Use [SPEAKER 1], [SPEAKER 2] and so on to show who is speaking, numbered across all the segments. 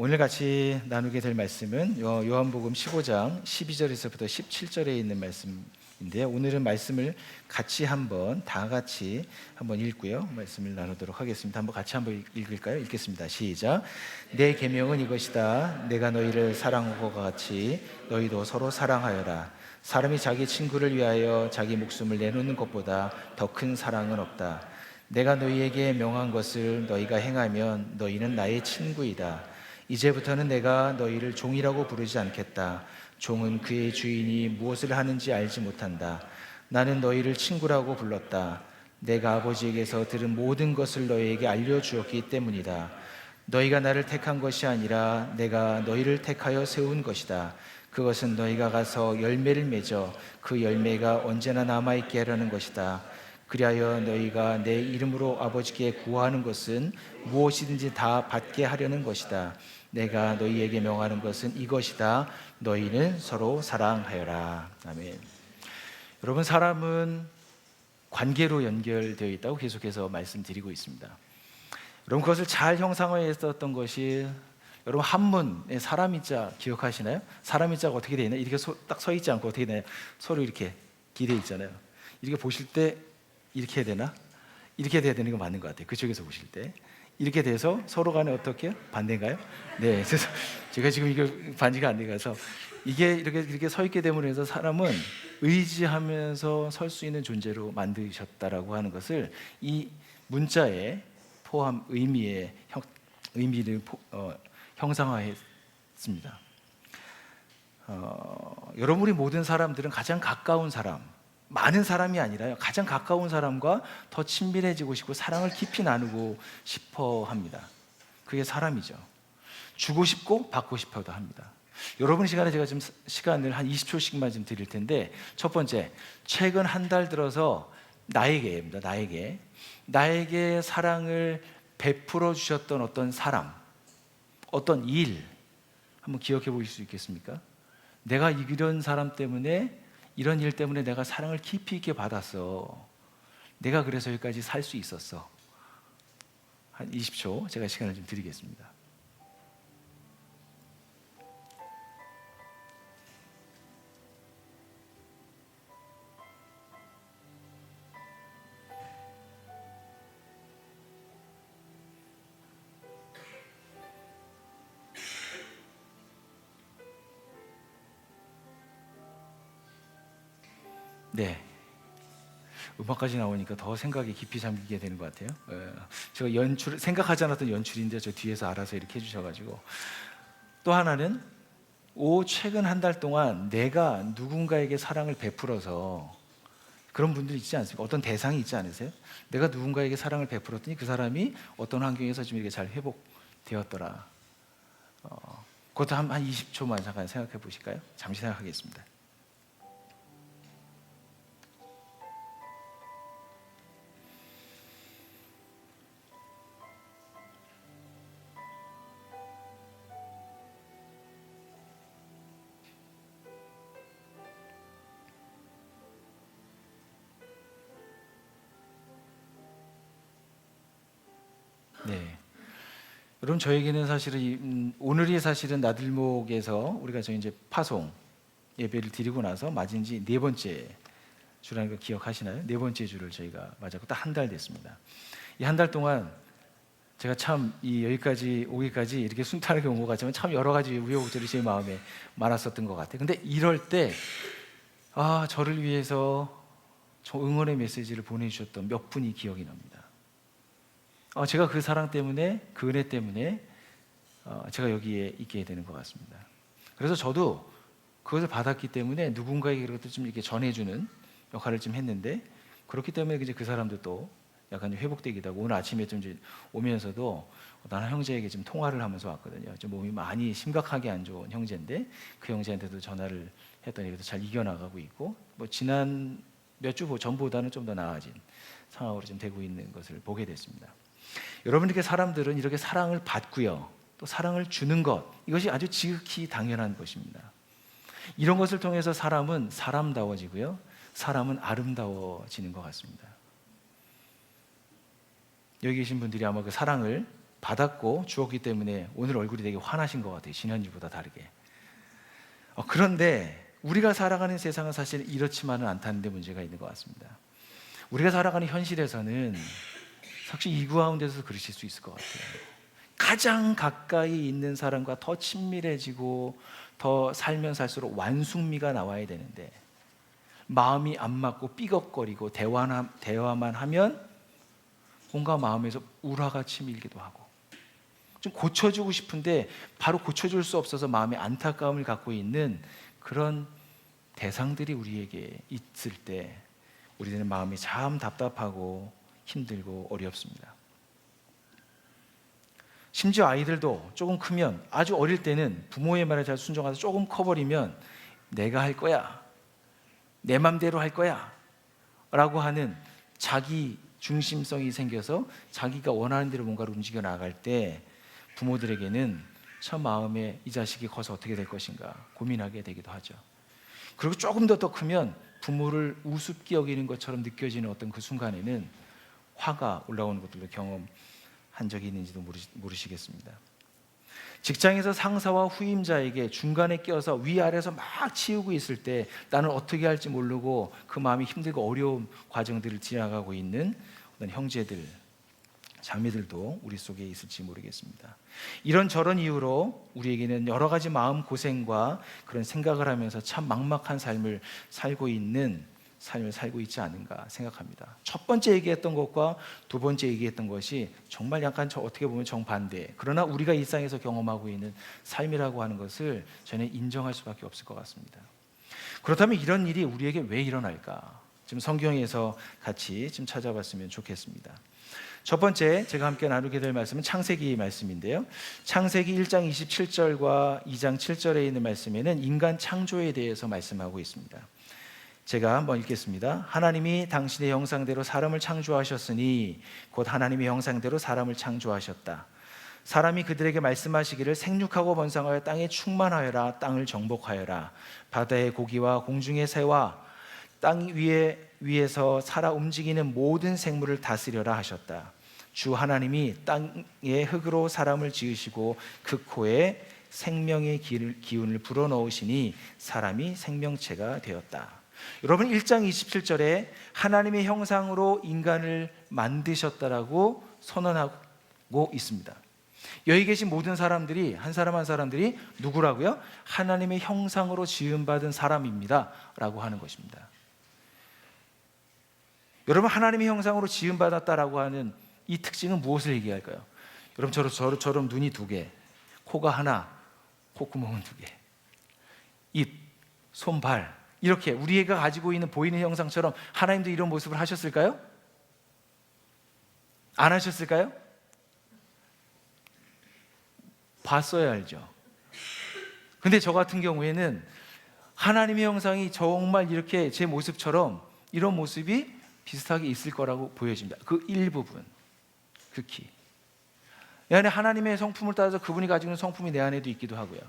[SPEAKER 1] 오늘 같이 나누게 될 말씀은 요한복음 15장 12절에서부터 17절에 있는 말씀인데요. 오늘은 말씀을 다 같이 한번 읽고요. 말씀을 나누도록 하겠습니다. 같이 한번 읽을까요? 읽겠습니다. 시작. 내 계명은 이것이다. 내가 너희를 사랑한 것 같이 너희도 서로 사랑하여라. 사람이 자기 친구를 위하여 자기 목숨을 내놓는 것보다 더 큰 사랑은 없다. 내가 너희에게 명한 것을 너희가 행하면 너희는 나의 친구이다. 이제부터는 내가 너희를 종이라고 부르지 않겠다. 종은 그의 주인이 무엇을 하는지 알지 못한다. 나는 너희를 친구라고 불렀다. 내가 아버지에게서 들은 모든 것을 너희에게 알려주었기 때문이다. 너희가 나를 택한 것이 아니라 내가 너희를 택하여 세운 것이다. 그것은 너희가 가서 열매를 맺어 그 열매가 언제나 남아있게 하려는 것이다. 그리하여 너희가 내 이름으로 아버지께 구하는 것은 무엇이든지 다 받게 하려는 것이다. 내가 너희에게 명하는 것은 이것이다. 너희는 서로 사랑하여라. 아멘. 여러분, 사람은 관계로 연결되어 있다고 계속해서 말씀드리고 있습니다. 여러분, 그것을 잘 형상화했었던 것이 여러분 한문의 사람이자 기억하시나요? 사람이자가 어떻게 되어 있나? 이렇게 딱 서 있지 않고 어떻게 되나요? 서로 이렇게 기대 있잖아요. 이렇게 보실 때 이렇게 해야 되나? 이렇게 돼야 되는 거 맞는 것 같아요. 그쪽에서 보실 때 이렇게 돼서 서로 간에 어떻게 반대인가요? 네, 그래서 제가 지금 이게 반지가 안 돼가서 이게 이렇게 서 있게 됨으로 해서 사람은 의지하면서 설 수 있는 존재로 만드셨다라고 하는 것을 이 문자에 포함 의미를 형상화했습니다. 여러분, 우리 모든 사람들은 가장 가까운 사람, 많은 사람이 아니라요, 가장 가까운 사람과 더 친밀해지고 싶고 사랑을 깊이 나누고 싶어 합니다. 그게 사람이죠. 주고 싶고 받고 싶어도 합니다. 여러분 시간에 제가 좀 시간을 한 20초씩만 좀 드릴 텐데, 첫 번째, 최근 한 달 들어서 나에게입니다. 나에게 사랑을 베풀어 주셨던 어떤 사람, 어떤 일 한번 기억해 보실 수 있겠습니까? 내가 이런 사람 때문에, 이런 일 때문에 내가 사랑을 깊이 있게 받았어. 내가 그래서 여기까지 살 수 있었어. 한 20초 제가 시간을 좀 드리겠습니다. 네, 음악까지 나오니까 더 생각이 깊이 잠기게 되는 것 같아요. 제가 생각하지 않았던 연출인데 저 뒤에서 알아서 이렇게 해주셔가지고. 또 하나는 최근 한 달 동안 내가 누군가에게 사랑을 베풀어서, 그런 분들이 있지 않습니까? 어떤 대상이 있지 않으세요? 내가 누군가에게 사랑을 베풀었더니 그 사람이 어떤 환경에서 좀 이렇게 잘 회복되었더라. 그것도 한 20초만 잠깐 생각해 보실까요? 잠시 생각하겠습니다. 네, 여러분, 저에게는 사실은 오늘이 사실은 나들목에서 우리가 이제 파송 예배를 드리고 나서 맞은 지 4번째 주라는 거 기억하시나요? 4번째 주를 저희가 맞았고 딱 한 달 됐습니다. 이 한 달 동안 제가 참 여기까지 오기까지 이렇게 순탄하게 온 것 같지만 참 여러 가지 우여곡절이 제 마음에 많았었던 것 같아요. 근데 이럴 때 저를 위해서 저 응원의 메시지를 보내주셨던 몇 분이 기억이 납니다. 제가 그 사랑 때문에, 그 은혜 때문에 제가 여기에 있게 되는 것 같습니다. 그래서 저도 그것을 받았기 때문에 누군가에게 그것도 좀 이렇게 전해주는 역할을 좀 했는데, 그렇기 때문에 이제 그 사람도 또 약간 회복되기도 하고, 오늘 아침에 좀 이제 오면서도 나는 형제에게 좀 통화를 하면서 왔거든요. 좀 몸이 많이 심각하게 안 좋은 형제인데 그 형제한테도 전화를 했더니 그래도 잘 이겨나가고 있고, 지난 몇 주 전보다는 좀 더 나아진 상황으로 좀 되고 있는 것을 보게 됐습니다. 여러분에게 사람들은 이렇게 사랑을 받고요, 또 사랑을 주는 것, 이것이 아주 지극히 당연한 것입니다. 이런 것을 통해서 사람은 사람다워지고요, 사람은 아름다워지는 것 같습니다. 여기 계신 분들이 아마 그 사랑을 받았고 주었기 때문에 오늘 얼굴이 되게 환하신 것 같아요. 지난주보다 다르게. 그런데 우리가 살아가는 세상은 사실 이렇지만은 않다는 데 문제가 있는 것 같습니다. 우리가 살아가는 현실에서는 사실 이 가운데서 그러실 수 있을 것 같아요. 가장 가까이 있는 사람과 더 친밀해지고 더 살면 살수록 완숙미가 나와야 되는데 마음이 안 맞고 삐걱거리고 대화만 하면 뭔가 마음에서 우라가 치밀기도 하고 좀 고쳐주고 싶은데 바로 고쳐줄 수 없어서 마음에 안타까움을 갖고 있는 그런 대상들이 우리에게 있을 때 우리는 마음이 참 답답하고 힘들고 어렵습니다. 심지어 아이들도 조금 크면 아주 어릴 때는 부모의 말에 잘 순종해서 조금 커버리면 내가 할 거야, 내 맘대로 할 거야 라고 하는 자기 중심성이 생겨서 자기가 원하는 대로 뭔가를 움직여 나갈 때 부모들에게는 참 마음에 이 자식이 커서 어떻게 될 것인가 고민하게 되기도 하죠. 그리고 조금 더 크면 부모를 우습게 여기는 것처럼 느껴지는 어떤 그 순간에는 화가 올라오는 것들도 경험한 적이 있는지도 모르시겠습니다. 직장에서 상사와 후임자에게 중간에 껴서 위아래에서 막 치우고 있을 때 나는 어떻게 할지 모르고 그 마음이 힘들고 어려운 과정들을 지나가고 있는 어떤 형제들, 자매들도 우리 속에 있을지 모르겠습니다. 이런저런 이유로 우리에게는 여러 가지 마음 고생과 그런 생각을 하면서 참 막막한 삶을 살고 있지 않은가 생각합니다. 첫 번째 얘기했던 것과 두 번째 얘기했던 것이 정말 약간 어떻게 보면 정반대, 그러나 우리가 일상에서 경험하고 있는 삶이라고 하는 것을 저는 인정할 수밖에 없을 것 같습니다. 그렇다면 이런 일이 우리에게 왜 일어날까? 지금 성경에서 같이 좀 찾아봤으면 좋겠습니다. 첫 번째 제가 함께 나누게 될 말씀은 창세기 말씀인데요. 창세기 1장 27절과 2장 7절에 있는 말씀에는 인간 창조에 대해서 말씀하고 있습니다. 제가 한번 읽겠습니다. 하나님이 당신의 형상대로 사람을 창조하셨으니 곧 하나님의 형상대로 사람을 창조하셨다. 사람이 그들에게 말씀하시기를 생육하고 번성하여 땅에 충만하여라. 땅을 정복하여라. 바다의 고기와 공중의 새와 땅 위에서 살아 움직이는 모든 생물을 다스려라 하셨다. 주 하나님이 땅의 흙으로 사람을 지으시고 그 코에 생명의 기운을 불어넣으시니 사람이 생명체가 되었다. 여러분 1장 27절에 하나님의 형상으로 인간을 만드셨다라고 선언하고 있습니다. 여기 계신 모든 사람들이 한 사람 한 사람들이 누구라고요? 하나님의 형상으로 지음받은 사람입니다 라고 하는 것입니다. 여러분 하나님의 형상으로 지음받았다라고 하는 이 특징은 무엇을 얘기할까요? 여러분 저처럼 눈이 두 개, 코가 하나, 콧구멍은 두 개, 입, 손, 발 이렇게 우리가 가지고 있는 보이는 형상처럼 하나님도 이런 모습을 하셨을까요? 안 하셨을까요? 봤어야 알죠. 근데 저 같은 경우에는 하나님의 형상이 정말 이렇게 제 모습처럼 이런 모습이 비슷하게 있을 거라고 보여집니다. 그 일부분, 극히. 내 안에 하나님의 성품을 따라서 그분이 가지고 있는 성품이 내 안에도 있기도 하고요.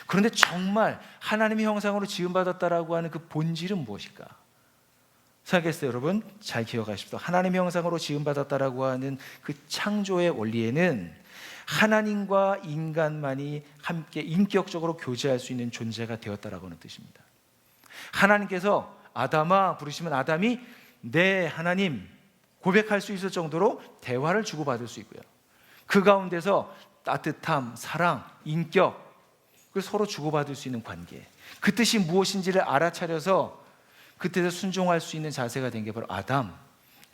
[SPEAKER 1] 그런데 정말 하나님의 형상으로 지음받았다라고 하는 그 본질은 무엇일까? 생각했어요, 여러분? 잘 기억하십시오. 하나님의 형상으로 지음받았다라고 하는 그 창조의 원리에는 하나님과 인간만이 함께 인격적으로 교제할 수 있는 존재가 되었다라고 하는 뜻입니다. 하나님께서 아담아 부르시면 아담이 네 하나님 고백할 수 있을 정도로 대화를 주고받을 수 있고요. 그 가운데서 따뜻함, 사랑, 인격 그 서로 주고받을 수 있는 관계, 그 뜻이 무엇인지를 알아차려서 그 뜻에 순종할 수 있는 자세가 된 게 바로 아담.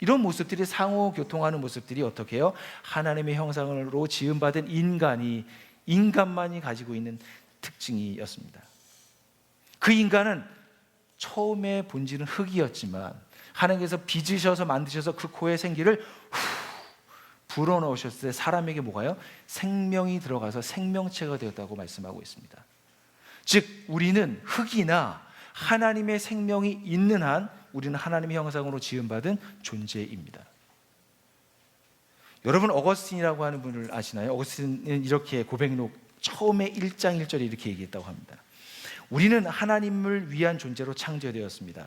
[SPEAKER 1] 이런 모습들이 상호 교통하는 모습들이 어떻게 해요? 하나님의 형상으로 지음받은 인간만이 가지고 있는 특징이었습니다. 그 인간은 처음에 본질은 흙이었지만 하나님께서 빚으셔서 만드셔서 그 코에 생기를 불어넣으셨을 때 사람에게 뭐가요? 생명이 들어가서 생명체가 되었다고 말씀하고 있습니다. 즉 우리는 흙이나 하나님의 생명이 있는 한 우리는 하나님의 형상으로 지음받은 존재입니다. 여러분 어거스틴이라고 하는 분을 아시나요? 어거스틴은 이렇게 고백록 처음에 1장 1절에 이렇게 얘기했다고 합니다. 우리는 하나님을 위한 존재로 창조되었습니다.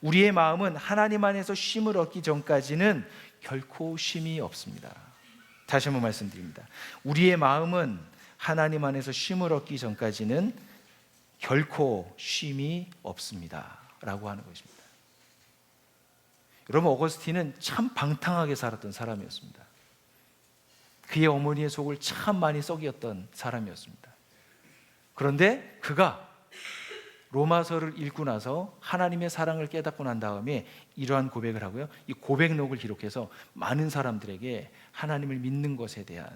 [SPEAKER 1] 우리의 마음은 하나님 안에서 쉼을 얻기 전까지는 결코 쉼이 없습니다. 다시 한번 말씀드립니다. 우리의 마음은 하나님 안에서 쉼을 얻기 전까지는 결코 쉼이 없습니다 라고 하는 것입니다. 여러분, 어거스틴은 참 방탕하게 살았던 사람이었습니다. 그의 어머니의 속을 참 많이 썩였던 사람이었습니다. 그런데 그가 로마서를 읽고 나서 하나님의 사랑을 깨닫고 난 다음에 이러한 고백을 하고요, 이 고백록을 기록해서 많은 사람들에게 하나님을 믿는 것에 대한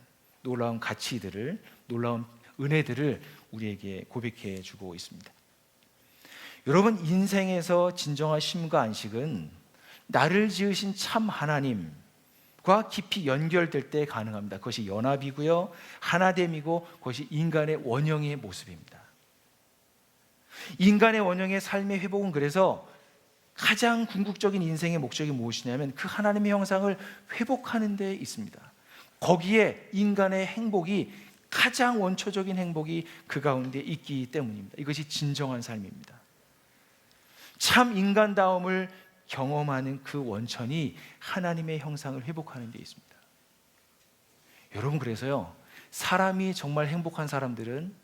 [SPEAKER 1] 놀라운 가치들을, 놀라운 은혜들을 우리에게 고백해 주고 있습니다. 여러분, 인생에서 진정한 쉼과 안식은 나를 지으신 참 하나님과 깊이 연결될 때 가능합니다. 그것이 연합이고요, 하나됨이고, 그것이 인간의 원형의 모습입니다. 인간의 원형의 삶의 회복은 그래서 가장 궁극적인 인생의 목적이 무엇이냐면 그 하나님의 형상을 회복하는 데 있습니다. 거기에 인간의 행복이, 가장 원초적인 행복이 그 가운데 있기 때문입니다. 이것이 진정한 삶입니다. 참 인간다움을 경험하는 그 원천이 하나님의 형상을 회복하는 데 있습니다. 여러분, 그래서요, 사람이 정말 행복한 사람들은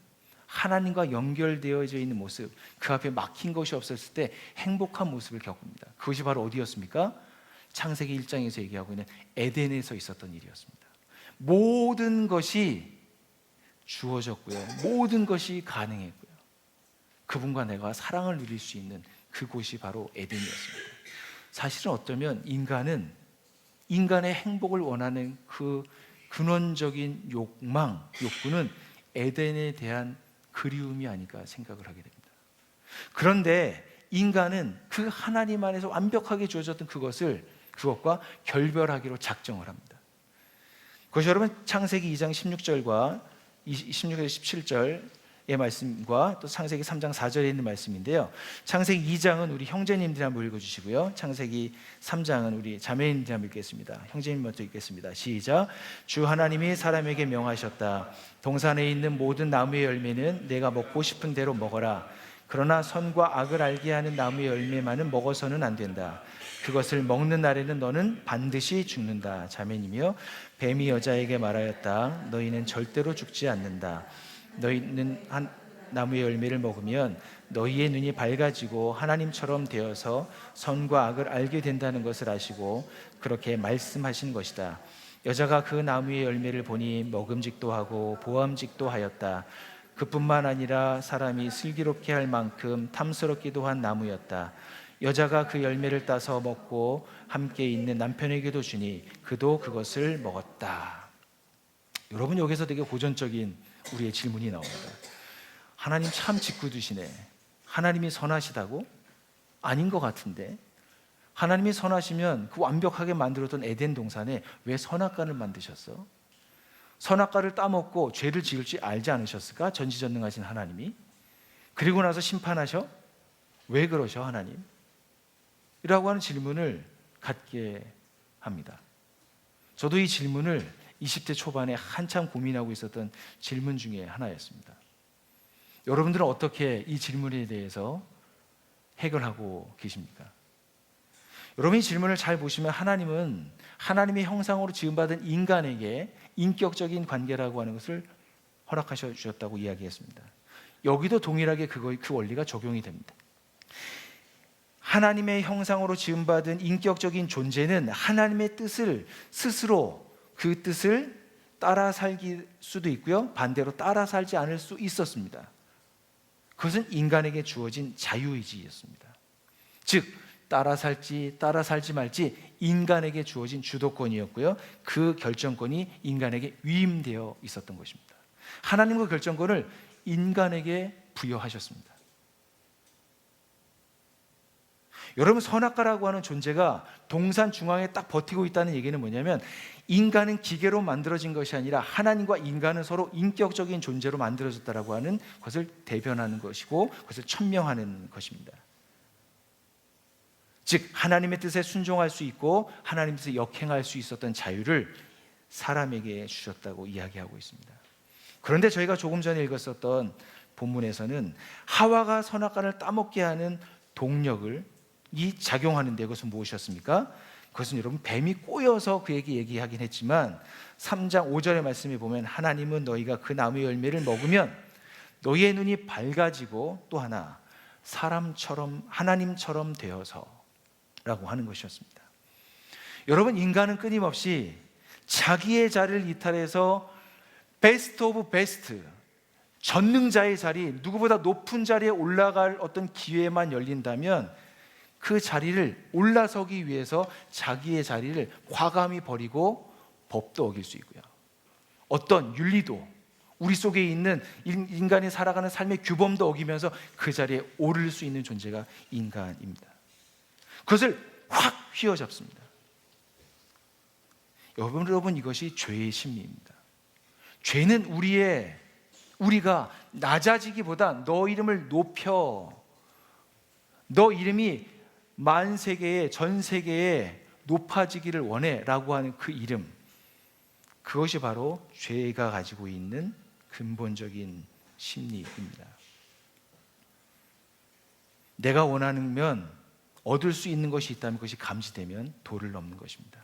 [SPEAKER 1] 하나님과 연결되어져 있는 모습, 그 앞에 막힌 것이 없었을 때 행복한 모습을 겪습니다. 그것이 바로 어디였습니까? 창세기 1장에서 얘기하고 있는 에덴에서 있었던 일이었습니다. 모든 것이 주어졌고요, 모든 것이 가능했고요, 그분과 내가 사랑을 누릴 수 있는 그곳이 바로 에덴이었습니다. 사실은 어쩌면 인간은 인간의 행복을 원하는 그 근원적인 욕구는 에덴에 대한 그리움이 아닐까 생각을 하게 됩니다. 그런데 인간은 그 하나님 안에서 완벽하게 주어졌던 그것과 결별하기로 작정을 합니다. 그것이 여러분 창세기 2장 16절과 16에서 17절의 말씀과 또 창세기 3장 4절에 있는 말씀인데요, 창세기 2장은 우리 형제님들이 한번 읽어주시고요, 창세기 3장은 우리 자매님들이 한번 읽겠습니다. 형제님 먼저 읽겠습니다. 시작. 주 하나님이 사람에게 명하셨다. 동산에 있는 모든 나무의 열매는 내가 먹고 싶은 대로 먹어라. 그러나 선과 악을 알게 하는 나무의 열매만은 먹어서는 안 된다. 그것을 먹는 날에는 너는 반드시 죽는다. 자매님이여, 뱀이 여자에게 말하였다. 너희는 절대로 죽지 않는다. 너희는 한 나무의 열매를 먹으면 너희의 눈이 밝아지고 하나님처럼 되어서 선과 악을 알게 된다는 것을 아시고 그렇게 말씀하신 것이다. 여자가 그 나무의 열매를 보니 먹음직도 하고 보암직도 하였다. 그뿐만 아니라 사람이 슬기롭게 할 만큼 탐스럽기도 한 나무였다. 여자가 그 열매를 따서 먹고 함께 있는 남편에게도 주니 그도 그것을 먹었다. 여러분, 여기서 되게 고전적인 우리의 질문이 나옵니다. 하나님 참 짓궂으시네. 하나님이 선하시다고? 아닌 것 같은데. 하나님이 선하시면 그 완벽하게 만들었던 에덴 동산에 왜 선악과를 만드셨어? 선악과를 따먹고 죄를 지을 줄 알지 않으셨을까? 전지전능하신 하나님이. 그리고 나서 심판하셔? 왜 그러셔 하나님? 이라고 하는 질문을 갖게 합니다. 저도 이 질문을 20대 초반에 한참 고민하고 있었던 질문 중에 하나였습니다. 여러분들은 어떻게 이 질문에 대해서 해결하고 계십니까? 여러분이 질문을 잘 보시면 하나님은 하나님의 형상으로 지음받은 인간에게 인격적인 관계라고 하는 것을 허락하셔 주셨다고 이야기했습니다. 여기도 동일하게 그 원리가 적용이 됩니다. 하나님의 형상으로 지음받은 인격적인 존재는 하나님의 뜻을 스스로 그 뜻을 따라 살기 수도 있고요, 반대로 따라 살지 않을 수 있었습니다. 그것은 인간에게 주어진 자유의지였습니다. 즉 따라 살지 따라 살지 말지 인간에게 주어진 주도권이었고요, 그 결정권이 인간에게 위임되어 있었던 것입니다. 하나님 그 결정권을 인간에게 부여하셨습니다. 여러분, 선악과라고 하는 존재가 동산 중앙에 딱 버티고 있다는 얘기는 뭐냐면 인간은 기계로 만들어진 것이 아니라 하나님과 인간은 서로 인격적인 존재로 만들어졌다라고 하는 것을 대변하는 것이고 그것을 천명하는 것입니다. 즉 하나님의 뜻에 순종할 수 있고 하나님의 뜻에 역행할 수 있었던 자유를 사람에게 주셨다고 이야기하고 있습니다. 그런데 저희가 조금 전에 읽었었던 본문에서는 하와가 선악과를 따먹게 하는 동력을 작용하는데 그것은 무엇이었습니까? 그것은 여러분 뱀이 꼬여서 그에게 얘기하긴 했지만 3장 5절의 말씀에 보면 하나님은 너희가 그 나무의 열매를 먹으면 너희의 눈이 밝아지고 또 하나 사람처럼 하나님처럼 되어서 라고 하는 것이었습니다. 여러분, 인간은 끊임없이 자기의 자리를 이탈해서 베스트 오브 베스트, 전능자의 자리, 누구보다 높은 자리에 올라갈 어떤 기회만 열린다면 그 자리를 올라서기 위해서 자기의 자리를 과감히 버리고 법도 어길 수 있고요, 어떤 윤리도, 우리 속에 있는 인간이 살아가는 삶의 규범도 어기면서 그 자리에 오를 수 있는 존재가 인간입니다. 그것을 확 휘어잡습니다. 여러분, 이것이 죄의 심리입니다. 죄는 우리가 낮아지기보다 너 이름을 높여, 너 이름이 만세계에, 전 세계에 높아지기를 원해 라고 하는 그 이름, 그것이 바로 죄가 가지고 있는 근본적인 심리입니다. 내가 원하면 얻을 수 있는 것이 있다면 그것이 감지되면 도를 넘는 것입니다.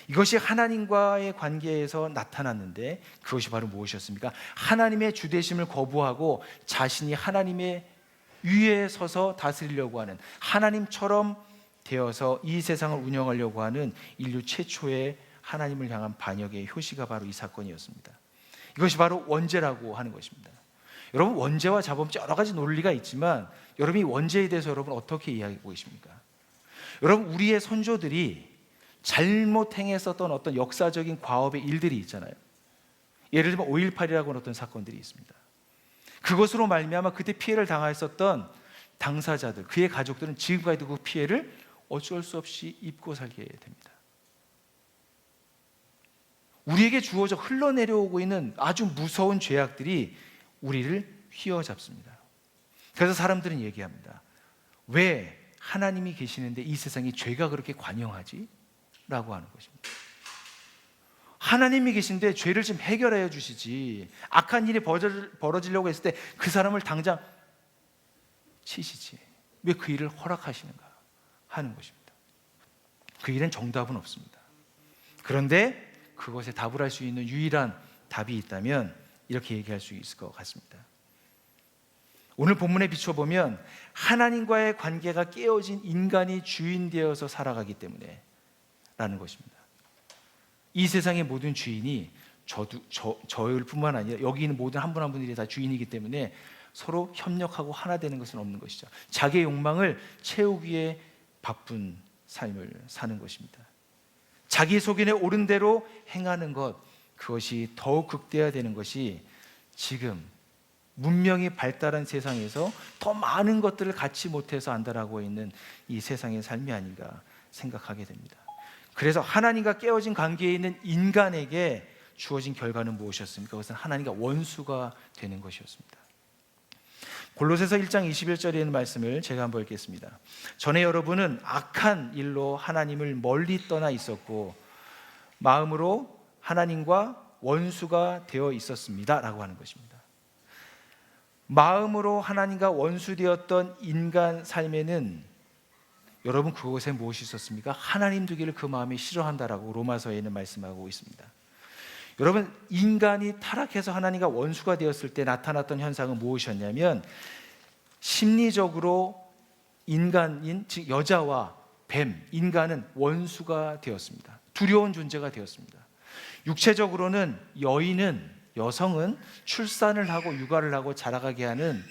[SPEAKER 1] 이것이 하나님과의 관계에서 나타났는데 그것이 바로 무엇이었습니까? 하나님의 주되심을 거부하고 자신이 하나님의 위에 서서 다스리려고 하는, 하나님처럼 되어서 이 세상을 운영하려고 하는 인류 최초의 하나님을 향한 반역의 효시가 바로 이 사건이었습니다. 이것이 바로 원죄라고 하는 것입니다. 여러분, 원죄와 자범죄 여러 가지 논리가 있지만 여러분이 원죄에 대해서 여러분 어떻게 이해하고 계십니까? 여러분, 우리의 선조들이 잘못 행했었던 어떤 역사적인 과업의 일들이 있잖아요. 예를 들면 5.18이라고 하는 어떤 사건들이 있습니다. 그것으로 말미암아 그때 피해를 당하였었던 당사자들, 그의 가족들은 지금까지도 그 피해를 어쩔 수 없이 입고 살게 됩니다. 우리에게 주어져 흘러내려오고 있는 아주 무서운 죄악들이 우리를 휘어잡습니다. 그래서 사람들은 얘기합니다. 왜 하나님이 계시는데 이 세상에 죄가 그렇게 관영하지? 라고 하는 것입니다. 하나님이 계신데 죄를 좀 해결해 주시지, 악한 일이 벌어지려고 했을 때 그 사람을 당장 치시지, 왜 그 일을 허락하시는가 하는 것입니다. 그 일엔 정답은 없습니다. 그런데 그것에 답을 할 수 있는 유일한 답이 있다면 이렇게 얘기할 수 있을 것 같습니다. 오늘 본문에 비춰보면 하나님과의 관계가 깨어진 인간이 주인 되어서 살아가기 때문에 라는 것입니다. 이 세상의 모든 주인이 저일 뿐만 아니라 여기 있는 모든 한 분 한 분들이 다 주인이기 때문에 서로 협력하고 하나 되는 것은 없는 것이죠. 자기의 욕망을 채우기 위해 바쁜 삶을 사는 것입니다. 자기 소견에 옳은 대로 행하는 것, 그것이 더욱 극대화되는 것이 지금 문명이 발달한 세상에서 더 많은 것들을 갖지 못해서 안달하고 있는 이 세상의 삶이 아닌가 생각하게 됩니다. 그래서 하나님과 깨어진 관계에 있는 인간에게 주어진 결과는 무엇이었습니까? 그것은 하나님과 원수가 되는 것이었습니다. 골로새서 1장 21절에 있는 말씀을 제가 한번 읽겠습니다. 전에 여러분은 악한 일로 하나님을 멀리 떠나 있었고 마음으로 하나님과 원수가 되어 있었습니다 라고 하는 것입니다. 마음으로 하나님과 원수되었던 인간 삶에는 여러분 그곳에 무엇이 있었습니까? 하나님 두기를 그 마음이 싫어한다라고 로마서에는 말씀하고 있습니다. 여러분, 인간이 타락해서 하나님과 원수가 되었을 때 나타났던 현상은 무엇이었냐면 심리적으로 인간인, 즉 여자와 뱀, 인간은 원수가 되었습니다. 두려운 존재가 되었습니다. 육체적으로는 여성은 출산을 하고 육아를 하고 자라가게 하는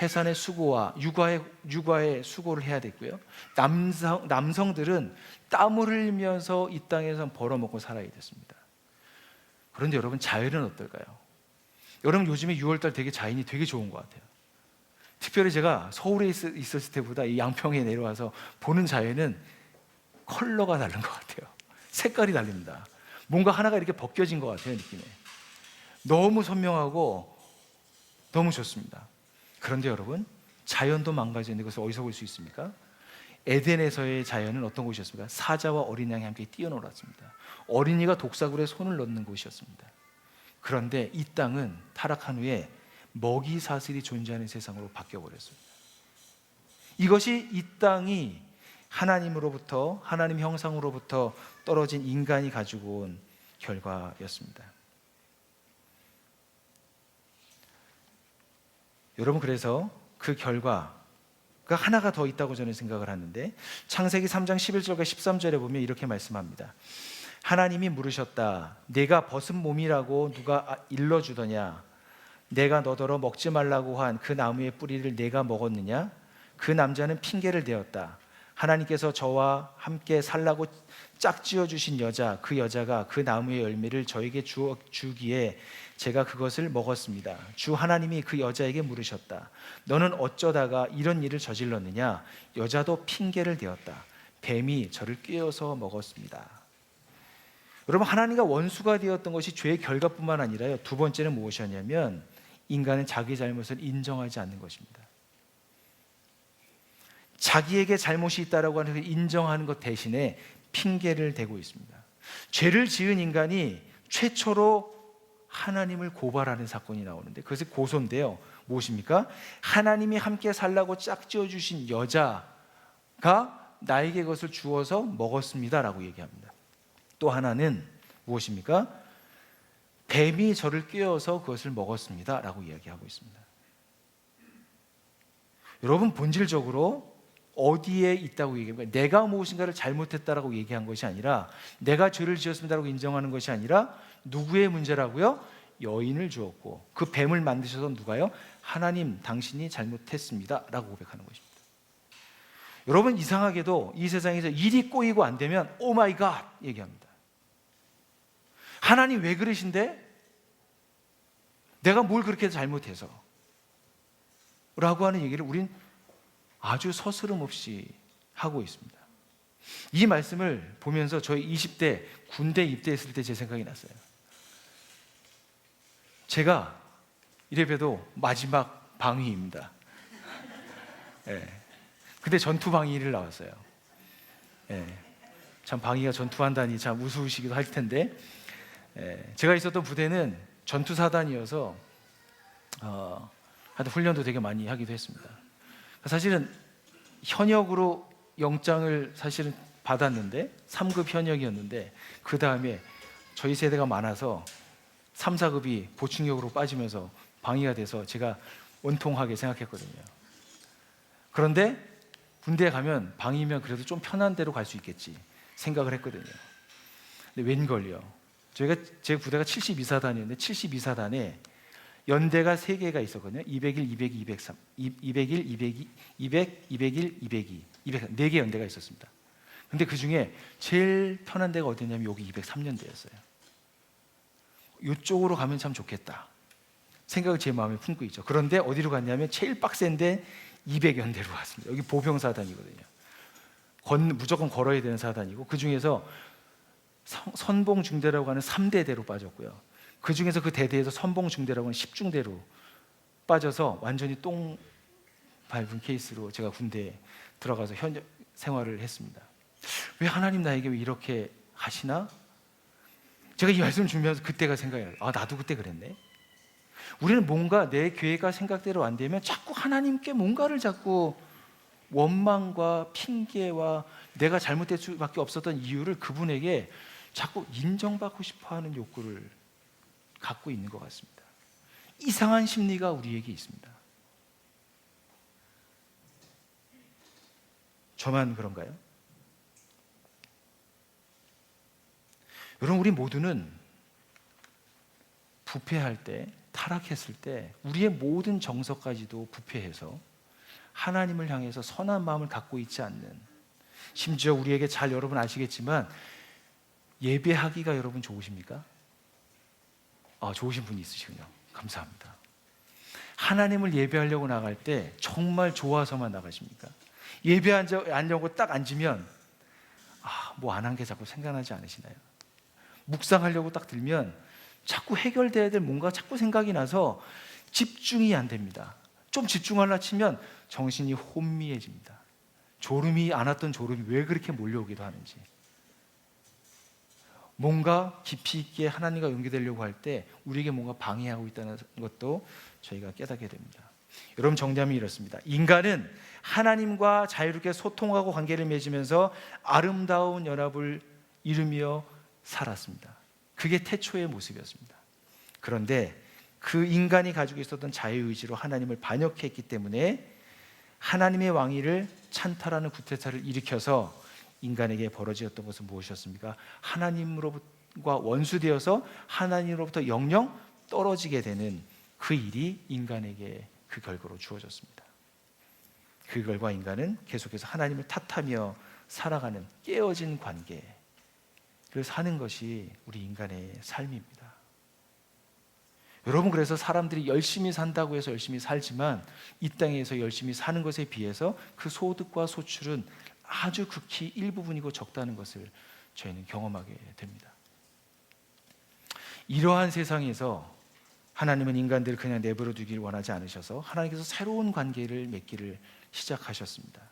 [SPEAKER 1] 해산의 수고와 육아의 수고를 해야 됐고요. 남성들은 땀을 흘리면서 이 땅에서 벌어먹고 살아야 됐습니다. 그런데 여러분, 자연은 어떨까요? 여러분, 요즘에 6월달 되게 자연이 되게 좋은 것 같아요. 특별히 제가 서울에 있었을 때보다 이 양평에 내려와서 보는 자연은 컬러가 다른 것 같아요. 색깔이 다릅니다. 뭔가 하나가 이렇게 벗겨진 것 같아요, 느낌에. 너무 선명하고 너무 좋습니다. 그런데 여러분, 자연도 망가졌는데 그것을 어디서 볼 수 있습니까? 에덴에서의 자연은 어떤 곳이었습니까? 사자와 어린 양이 함께 뛰어놀았습니다. 어린이가 독사굴에 손을 넣는 곳이었습니다. 그런데 이 땅은 타락한 후에 먹이 사슬이 존재하는 세상으로 바뀌어버렸습니다. 이것이 이 땅이 하나님으로부터, 하나님 형상으로부터 떨어진 인간이 가지고 온 결과였습니다. 여러분, 그래서 그 결과가 하나가 더 있다고 저는 생각을 하는데, 창세기 3장 11절과 13절에 보면 이렇게 말씀합니다. 하나님이 물으셨다. 내가 벗은 몸이라고 누가 일러주더냐? 내가 너더러 먹지 말라고 한 그 나무의 뿌리를 내가 먹었느냐? 그 남자는 핑계를 대었다. 하나님께서 저와 함께 살라고 짝지어 주신 여자, 그 여자가 그 나무의 열매를 저에게 주기에 제가 그것을 먹었습니다. 주 하나님이 그 여자에게 물으셨다. 너는 어쩌다가 이런 일을 저질렀느냐? 여자도 핑계를 대었다. 뱀이 저를 꿰어서 먹었습니다. 여러분, 하나님과 원수가 되었던 것이 죄의 결과뿐만 아니라요, 두 번째는 무엇이었냐면 인간은 자기 잘못을 인정하지 않는 것입니다. 자기에게 잘못이 있다라고 하는 것을 인정하는 것 대신에 핑계를 대고 있습니다. 죄를 지은 인간이 최초로 하나님을 고발하는 사건이 나오는데, 그것이 고소인데요. 무엇입니까? 하나님이 함께 살라고 짝지어 주신 여자가 나에게 그것을 주어서 먹었습니다라고 얘기합니다. 또 하나는 무엇입니까? 뱀이 저를 꿰어서 그것을 먹었습니다라고 이야기하고 있습니다. 여러분, 본질적으로 어디에 있다고 얘기합니까? 내가 무엇인가를 잘못했다라고 얘기한 것이 아니라, 내가 죄를 지었습니다라고 인정하는 것이 아니라 누구의 문제라고요? 여인을 주었고 그 뱀을 만드셔서 누가요? 하나님, 당신이 잘못했습니다 라고 고백하는 것입니다. 여러분, 이상하게도 이 세상에서 일이 꼬이고 안 되면 오 마이 갓 얘기합니다. 하나님 왜 그러신데? 내가 뭘 그렇게 잘못해서? 라고 하는 얘기를 우린 아주 서스럼 없이 하고 있습니다. 이 말씀을 보면서 저희 20대 군대 입대했을 때 제 생각이 났어요. 제가 이래봬도 마지막 방위입니다. 근데 전투 방위를 나왔어요. 참 방위가 전투한다니 참 우스우시기도 할 텐데, 제가 있었던 부대는 전투사단이어서 하여튼 훈련도 되게 많이 하기도 했습니다. 사실은 현역으로 영장을 사실은 받았는데 3급 현역이었는데, 그 다음에 저희 세대가 많아서 3, 4급이 보충역으로 빠지면서 방위가 돼서 제가 원통하게 생각했거든요. 그런데 군대에 가면 방위면 그래도 좀 편한 데로 갈 수 있겠지 생각을 했거든요. 근데 웬걸요, 제 부대가 72사단이었는데 72사단에 연대가 3개가 있었거든요. 201, 202, 203, 201, 202, 200, 201, 202, 200, 4개 연대가 있었습니다. 근데 그 중에 제일 편한 데가 어디냐면 여기 203년대였어요. 이쪽으로 가면 참 좋겠다 생각을 제 마음에 품고 있죠. 그런데 어디로 갔냐면 제일 빡센데 200연대로 갔습니다. 여기 보병사단이거든요. 무조건 걸어야 되는 사단이고, 그 중에서 선봉중대라고 하는 3대대로 빠졌고요. 그 중에서 그 대대에서 선봉중대라고 하는 10중대로 빠져서 완전히 똥 밟은 케이스로 제가 군대에 들어가서 현역 생활을 했습니다. 왜 하나님 나에게 왜 이렇게 하시나? 제가 이 말씀을 준비하면서 그때가 생각이 나요. 나도 그때 그랬네. 우리는 뭔가 내 계획과 생각대로 안 되면 자꾸 하나님께 뭔가를 자꾸 원망과 핑계와 내가 잘못될 수밖에 없었던 이유를 그분에게 자꾸 인정받고 싶어하는 욕구를 갖고 있는 것 같습니다. 이상한 심리가 우리에게 있습니다. 저만 그런가요? 여러분, 우리 모두는 부패할 때, 타락했을 때 우리의 모든 정서까지도 부패해서 하나님을 향해서 선한 마음을 갖고 있지 않는, 심지어 우리에게 잘 여러분 아시겠지만 예배하기가 여러분 좋으십니까? 좋으신 분이 있으시군요. 감사합니다. 하나님을 예배하려고 나갈 때 정말 좋아서만 나가십니까? 예배하려고 딱 앉으면 뭐 안 한 게 자꾸 생각나지 않으시나요? 묵상하려고 딱 들면 자꾸 해결돼야 될 뭔가 자꾸 생각이 나서 집중이 안 됩니다. 좀 집중하려 치면 정신이 혼미해집니다. 졸음이 안 왔던 졸음이 왜 그렇게 몰려오기도 하는지, 뭔가 깊이 있게 하나님과 연결되려고 할 때 우리에게 뭔가 방해하고 있다는 것도 저희가 깨닫게 됩니다. 여러분, 정리하면 이렇습니다. 인간은 하나님과 자유롭게 소통하고 관계를 맺으면서 아름다운 연합을 이루며 살았습니다. 그게 태초의 모습이었습니다. 그런데 그 인간이 가지고 있었던 자유의지로 하나님을 반역했기 때문에 하나님의 왕위를 찬탈하는 구태타를 일으켜서 인간에게 벌어졌던 것은 무엇이었습니까? 하나님으로부터 원수되어서 하나님으로부터 영영 떨어지게 되는 그 일이 인간에게 그 결과로 주어졌습니다. 그 결과 인간은 계속해서 하나님을 탓하며 살아가는 깨어진 관계를 사는 것이 우리 인간의 삶입니다. 여러분, 그래서 사람들이 열심히 산다고 해서 열심히 살지만 이 땅에서 열심히 사는 것에 비해서 그 소득과 소출은 아주 극히 일부분이고 적다는 것을 저희는 경험하게 됩니다. 이러한 세상에서 하나님은 인간들을 그냥 내버려 두기를 원하지 않으셔서 하나님께서 새로운 관계를 맺기를 시작하셨습니다.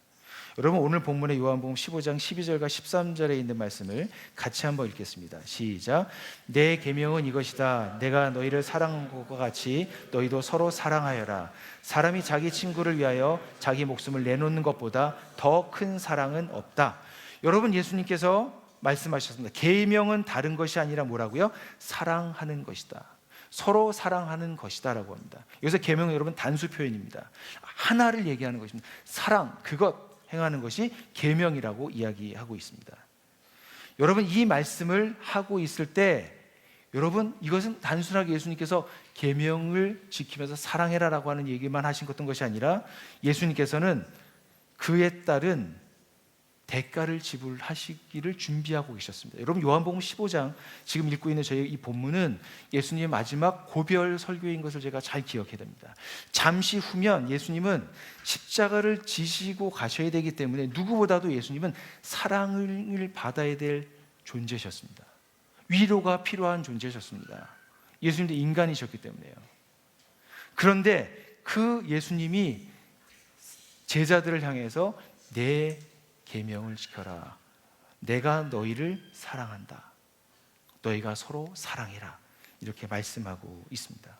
[SPEAKER 1] 여러분, 오늘 본문의 요한복음 15장 12절과 13절에 있는 말씀을 같이 한번 읽겠습니다. 시작. 내 계명은 이것이다. 내가 너희를 사랑한 것과 같이 너희도 서로 사랑하여라. 사람이 자기 친구를 위하여 자기 목숨을 내놓는 것보다 더 큰 사랑은 없다. 여러분, 예수님께서 말씀하셨습니다. 계명은 다른 것이 아니라 뭐라고요? 사랑하는 것이다. 서로 사랑하는 것이다 라고 합니다. 여기서 계명은 여러분 단수 표현입니다. 하나를 얘기하는 것입니다. 사랑, 그것 행하는 것이 계명이라고 이야기하고 있습니다. 여러분, 이 말씀을 하고 있을 때 여러분, 이것은 단순하게 예수님께서 계명을 지키면서 사랑해라라고 하는 얘기만 하신 것이 아니라 예수님께서는 그에 따른 대가를 지불하시기를 준비하고 계셨습니다. 여러분, 요한복음 15장 지금 읽고 있는 저희 이 본문은 예수님의 마지막 고별 설교인 것을 제가 잘 기억해야 됩니다. 잠시 후면 예수님은 십자가를 지시고 가셔야 되기 때문에 누구보다도 예수님은 사랑을 받아야 될 존재셨습니다. 위로가 필요한 존재셨습니다. 예수님도 인간이셨기 때문에요. 그런데 그 예수님이 제자들을 향해서 내 계명을 지켜라. 내가 너희를 사랑한다. 너희가 서로 사랑해라. 이렇게 말씀하고 있습니다.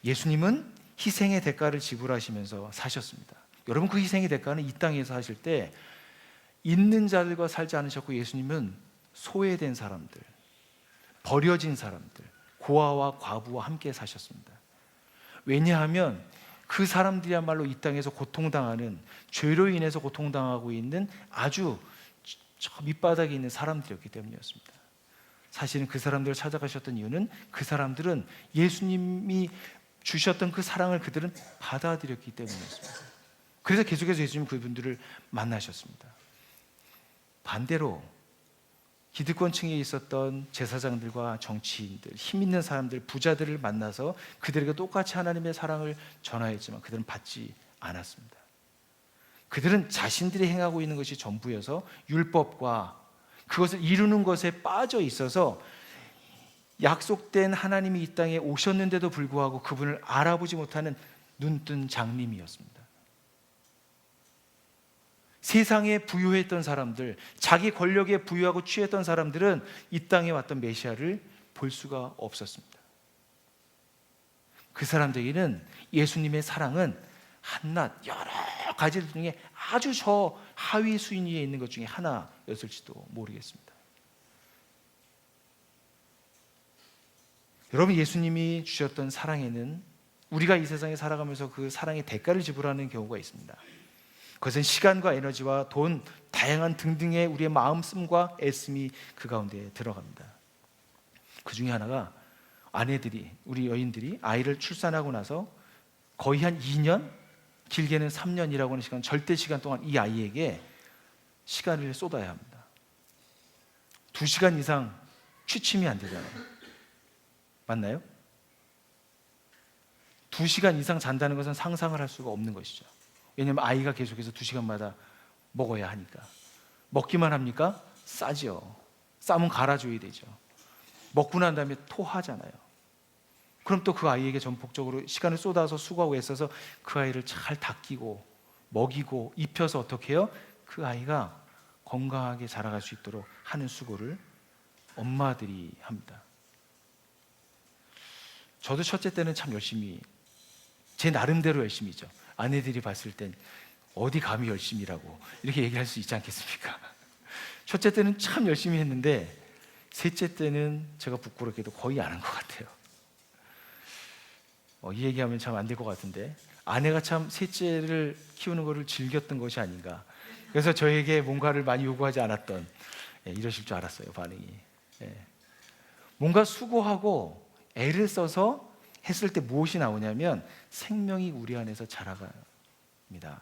[SPEAKER 1] 예수님은 희생의 대가를 지불하시면서 사셨습니다. 여러분, 그 희생의 대가는 이 땅에서 하실 때 있는 자들과 살지 않으셨고, 예수님은 소외된 사람들, 버려진 사람들, 고아와 과부와 함께 사셨습니다. 왜냐하면 그 사람들이야말로 이 땅에서 고통당하는, 죄로 인해서 고통당하고 있는 아주 저 밑바닥에 있는 사람들이었기 때문이었습니다. 사실은 그 사람들을 찾아가셨던 이유는 그 사람들은 예수님이 주셨던 그 사랑을 그들은 받아들였기 때문이었습니다. 그래서 계속해서 예수님 그분들을 만나셨습니다. 반대로 기득권층에 있었던 제사장들과 정치인들, 힘 있는 사람들, 부자들을 만나서 그들에게 똑같이 하나님의 사랑을 전하였지만 그들은 받지 않았습니다. 그들은 자신들이 행하고 있는 것이 전부여서 율법과 그것을 이루는 것에 빠져 있어서 약속된 하나님이 이 땅에 오셨는데도 불구하고 그분을 알아보지 못하는 눈뜬 장님이었습니다. 세상에 부유했던 사람들, 자기 권력에 부유하고 취했던 사람들은 이 땅에 왔던 메시아를 볼 수가 없었습니다. 그 사람들에게는 예수님의 사랑은 한낱 여러 가지 중에 아주 저 하위 수위에 있는 것 중에 하나였을지도 모르겠습니다. 여러분, 예수님이 주셨던 사랑에는 우리가 이 세상에 살아가면서 그 사랑의 대가를 지불하는 경우가 있습니다. 그것은 시간과 에너지와 돈, 다양한 등등의 우리의 마음씀과 애씀이 그 가운데 들어갑니다. 그 중에 하나가 아내들이, 우리 여인들이 아이를 출산하고 나서 거의 한 2년, 길게는 3년이라고 하는 시간, 절대 시간 동안 이 아이에게 시간을 쏟아야 합니다. 2시간 이상 취침이 안 되잖아요. 맞나요? 2시간 이상 잔다는 것은 상상을 할 수가 없는 것이죠. 왜냐하면 아이가 계속해서 2시간마다 먹어야 하니까. 먹기만 합니까? 싸죠. 싸면 갈아줘야 되죠. 먹고 난 다음에 토하잖아요. 그럼 또 그 아이에게 전폭적으로 시간을 쏟아서 수고하고 애써서 그 아이를 잘 닦이고 먹이고 입혀서 어떻게 해요? 그 아이가 건강하게 자라갈 수 있도록 하는 수고를 엄마들이 합니다. 저도 첫째 때는 참 열심히 제 나름대로 열심히죠. 아내들이 봤을 땐 어디 감히 열심히라고 이렇게 얘기할 수 있지 않겠습니까? 첫째 때는 참 열심히 했는데 셋째 때는 제가 부끄럽게도 거의 안 한 것 같아요. 이 얘기하면 참 안 될 것 같은데 아내가 참 셋째를 키우는 것을 즐겼던 것이 아닌가. 그래서 저에게 뭔가를 많이 요구하지 않았던, 이러실 줄 알았어요, 반응이. 뭔가 수고하고 애를 써서 했을 때 무엇이 나오냐면 생명이 우리 안에서 자라갑니다.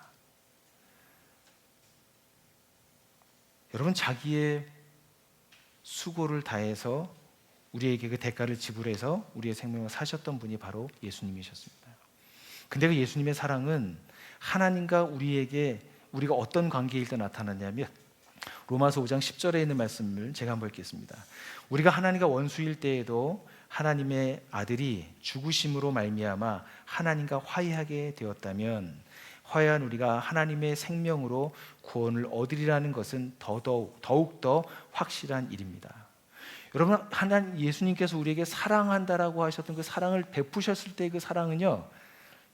[SPEAKER 1] 여러분, 자기의 수고를 다해서 우리에게 그 대가를 지불해서 우리의 생명을 사셨던 분이 바로 예수님이셨습니다. 근데 그 예수님의 사랑은 하나님과 우리가 어떤 관계일 때 나타났냐면 로마서 5장 10절에 있는 말씀을 제가 한번 읽겠습니다. 우리가 하나님과 원수일 때에도 하나님의 아들이 죽으심으로 말미암아 하나님과 화해하게 되었다면 화해한 우리가 하나님의 생명으로 구원을 얻으리라는 것은 더욱더 확실한 일입니다. 여러분, 하나님 예수님께서 우리에게 사랑한다라고 하셨던 그 사랑을 베푸셨을 때 그 사랑은요,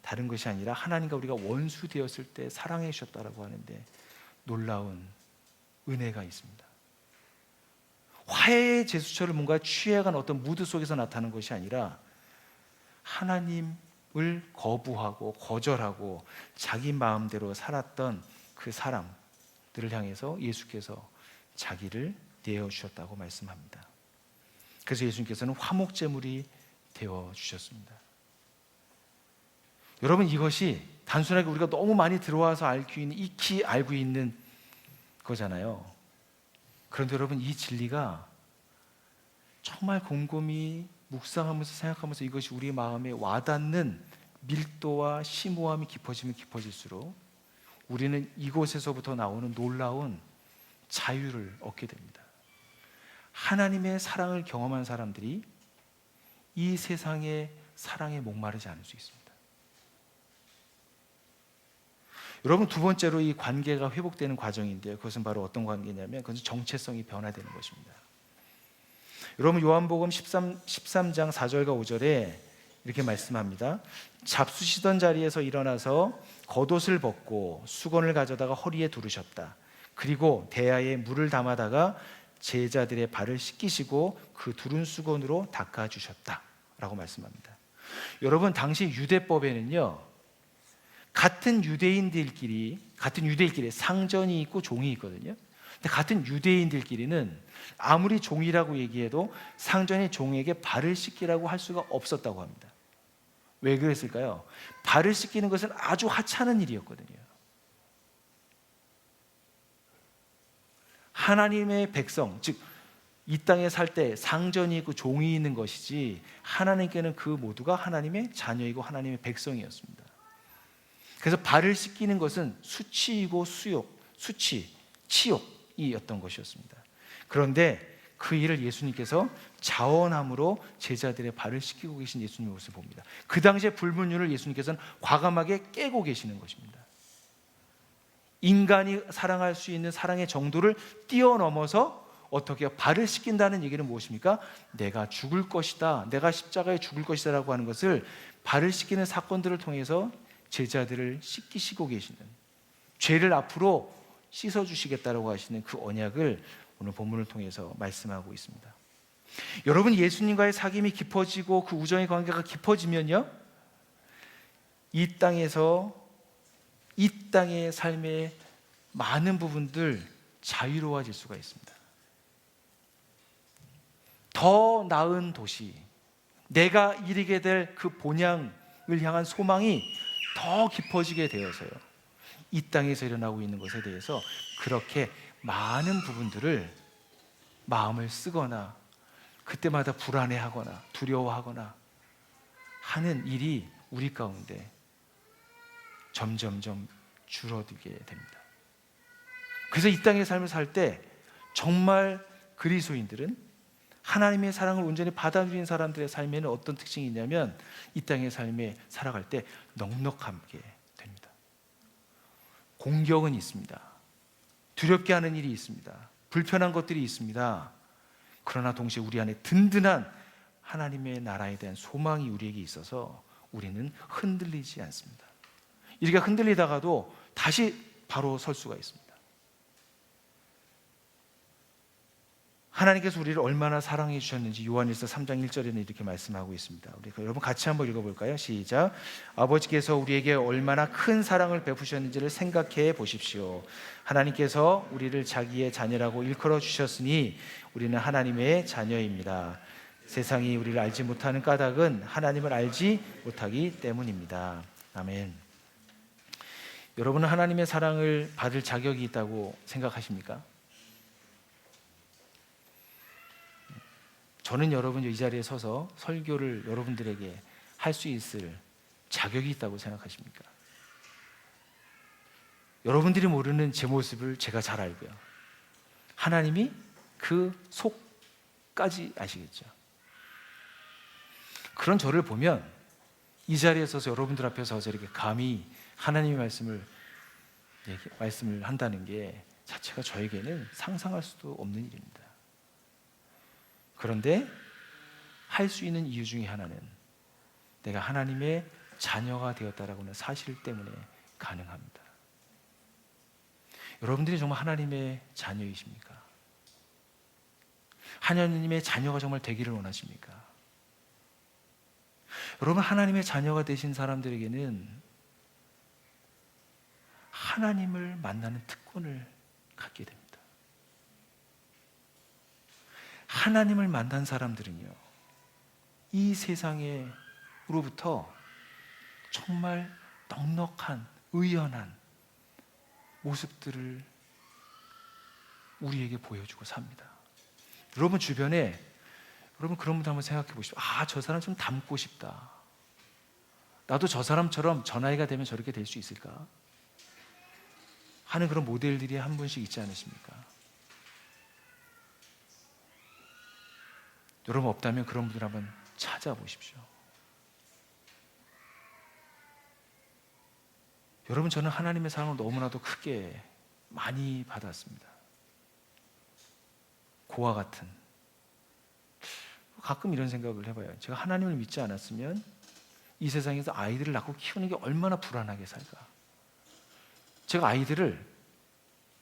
[SPEAKER 1] 다른 것이 아니라 하나님과 우리가 원수 되었을 때 사랑해 주셨다라고 하는데 놀라운 은혜가 있습니다. 화해의 제스처를 뭔가 취해간 어떤 무드 속에서 나타나는 것이 아니라 하나님을 거부하고 거절하고 자기 마음대로 살았던 그 사람들을 향해서 예수께서 자기를 내어주셨다고 말씀합니다. 그래서 예수님께서는 화목제물이 되어주셨습니다. 여러분, 이것이 단순하게 우리가 너무 많이 들어와서 익히 알고 있는 거잖아요. 그런데 여러분, 이 진리가 정말 곰곰이 묵상하면서 생각하면서 이것이 우리 마음에 와닿는 밀도와 심오함이 깊어지면 깊어질수록 우리는 이곳에서부터 나오는 놀라운 자유를 얻게 됩니다. 하나님의 사랑을 경험한 사람들이 이 세상의 사랑에 목마르지 않을 수 있습니다. 여러분, 두 번째로 이 관계가 회복되는 과정인데요, 그것은 바로 어떤 관계냐면 그것은 정체성이 변화되는 것입니다. 여러분, 요한복음 13장 4절과 5절에 이렇게 말씀합니다. 잡수시던 자리에서 일어나서 겉옷을 벗고 수건을 가져다가 허리에 두르셨다. 그리고 대야에 물을 담아다가 제자들의 발을 씻기시고 그 두른 수건으로 닦아주셨다 라고 말씀합니다. 여러분, 당시 유대법에는요, 같은 유대인들끼리 상전이 있고 종이 있거든요. 근데 같은 유대인들끼리는 아무리 종이라고 얘기해도 상전이 종에게 발을 씻기라고 할 수가 없었다고 합니다. 왜 그랬을까요? 발을 씻기는 것은 아주 하찮은 일이었거든요. 하나님의 백성, 즉 이 땅에 살 때 상전이 있고 종이 있는 것이지 하나님께는 그 모두가 하나님의 자녀이고 하나님의 백성이었습니다. 그래서 발을 씻기는 것은 수치이고 치욕이었던 것이었습니다. 그런데 그 일을 예수님께서 자원함으로 제자들의 발을 씻기고 계신 예수님의 모습을 봅니다. 그 당시의 불문율을 예수님께서는 과감하게 깨고 계시는 것입니다. 인간이 사랑할 수 있는 사랑의 정도를 뛰어넘어서 어떻게 발을 씻긴다는 얘기는 무엇입니까? 내가 죽을 것이다, 내가 십자가에 죽을 것이다 라고 하는 것을 발을 씻기는 사건들을 통해서 제자들을 씻기시고 계시는, 죄를 앞으로 씻어주시겠다라고 하시는 그 언약을 오늘 본문을 통해서 말씀하고 있습니다. 여러분, 예수님과의 사귐이 깊어지고 그 우정의 관계가 깊어지면요, 이 땅의 삶의 많은 부분들 자유로워질 수가 있습니다. 더 나은 도시, 내가 이루게 될 그 본향을 향한 소망이 더 깊어지게 되어서요, 이 땅에서 일어나고 있는 것에 대해서 그렇게 많은 부분들을 마음을 쓰거나 그때마다 불안해하거나 두려워하거나 하는 일이 우리 가운데 점점점 줄어들게 됩니다. 그래서 이 땅의 삶을 살 때 정말 그리스도인들은 하나님의 사랑을 온전히 받아들인 사람들의 삶에는 어떤 특징이 있냐면 이 땅의 삶에 살아갈 때 넉넉하게 됩니다. 공격은 있습니다. 두렵게 하는 일이 있습니다. 불편한 것들이 있습니다. 그러나 동시에 우리 안에 든든한 하나님의 나라에 대한 소망이 우리에게 있어서 우리는 흔들리지 않습니다. 이렇게 흔들리다가도 다시 바로 설 수가 있습니다. 하나님께서 우리를 얼마나 사랑해 주셨는지 요한일서 3장 1절에는 이렇게 말씀하고 있습니다. 우리 여러분 같이 한번 읽어볼까요? 시작. 아버지께서 우리에게 얼마나 큰 사랑을 베푸셨는지를 생각해 보십시오. 하나님께서 우리를 자기의 자녀라고 일컬어 주셨으니 우리는 하나님의 자녀입니다. 세상이 우리를 알지 못하는 까닭은 하나님을 알지 못하기 때문입니다. 아멘. 여러분은 하나님의 사랑을 받을 자격이 있다고 생각하십니까? 저는 여러분 이 자리에 서서 설교를 여러분들에게 할 수 있을 자격이 있다고 생각하십니까? 여러분들이 모르는 제 모습을 제가 잘 알고요. 하나님이 그 속까지 아시겠죠. 그런 저를 보면 이 자리에 서서 여러분들 앞에서 저렇게 감히 하나님의 말씀을 한다는 게 자체가 저에게는 상상할 수도 없는 일입니다. 그런데 할 수 있는 이유 중에 하나는 내가 하나님의 자녀가 되었다라고 하는 사실 때문에 가능합니다. 여러분들이 정말 하나님의 자녀이십니까? 하나님의 자녀가 정말 되기를 원하십니까? 여러분, 하나님의 자녀가 되신 사람들에게는 하나님을 만나는 특권을 갖게 됩니다. 하나님을 만난 사람들은요, 이 세상으로부터 정말 넉넉한, 의연한 모습들을 우리에게 보여주고 삽니다. 여러분 주변에 여러분 그런 분들 한번 생각해 보십시오. 저 사람 좀 닮고 싶다. 나도 저 사람처럼 저 나이가 되면 저렇게 될 수 있을까? 하는 그런 모델들이 한 분씩 있지 않으십니까? 여러분 없다면 그런 분들 한번 찾아보십시오. 여러분, 저는 하나님의 사랑을 너무나도 크게 많이 받았습니다. 고와 같은. 가끔 이런 생각을 해봐요. 제가 하나님을 믿지 않았으면 이 세상에서 아이들을 낳고 키우는 게 얼마나 불안하게 살까. 제가 아이들을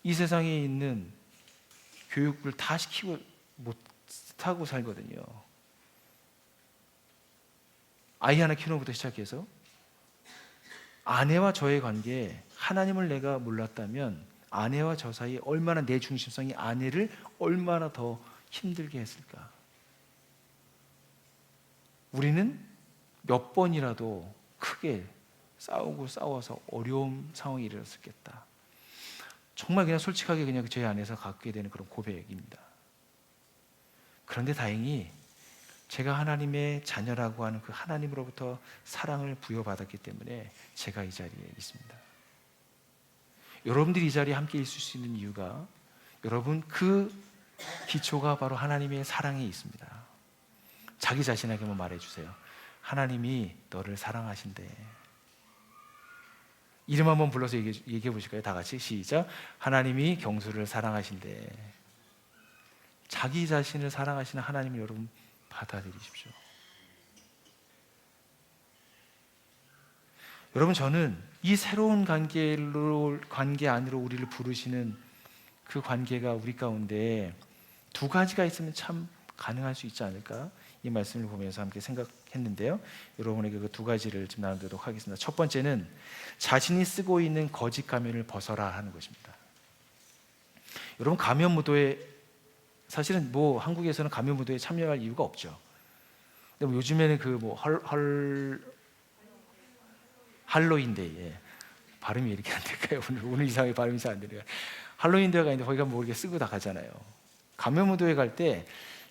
[SPEAKER 1] 이 세상에 있는 교육을 다 시키고 못하고 살거든요. 아이 하나 키우는 것부터 시작해서 아내와 저의 관계에 하나님을 내가 몰랐다면 아내와 저 사이에 얼마나 내 중심성이 아내를 얼마나 더 힘들게 했을까. 우리는 몇 번이라도 크게 싸워서 어려운 상황이 일어났었겠다. 정말 그냥 솔직하게 그냥 저희 안에서 갖게 되는 그런 고백입니다. 그런데 다행히 제가 하나님의 자녀라고 하는 그 하나님으로부터 사랑을 부여받았기 때문에 제가 이 자리에 있습니다. 여러분들이 이 자리에 함께 있을 수 있는 이유가 여러분 그 기초가 바로 하나님의 사랑에 있습니다. 자기 자신에게 한번 말해주세요. 하나님이 너를 사랑하신대. 이름 한번 불러서 얘기해 보실까요? 다 같이 시작. 하나님이 경수를 사랑하신대. 자기 자신을 사랑하시는 하나님을 여러분 받아들이십시오. 여러분, 저는 이 새로운 관계 안으로 우리를 부르시는 그 관계가 우리 가운데 두 가지가 있으면 참 가능할 수 있지 않을까? 이 말씀을 보면서 함께 생각했는데요. 여러분에게 그 두 가지를 좀 나누도록 하겠습니다. 첫 번째는 자신이 쓰고 있는 거짓 가면을 벗어라 하는 것입니다. 여러분, 가면 무도회 사실은 한국에서는 가면 무도회에 참여할 이유가 없죠. 근데 요즘에는 할로윈데이, 발음이 이렇게 안 될까요? 오늘 이상하게 발음이 잘 안 되네요. 할로윈데이가 있는데 거기가 이렇게 쓰고 다 가잖아요. 가면 무도회 갈 때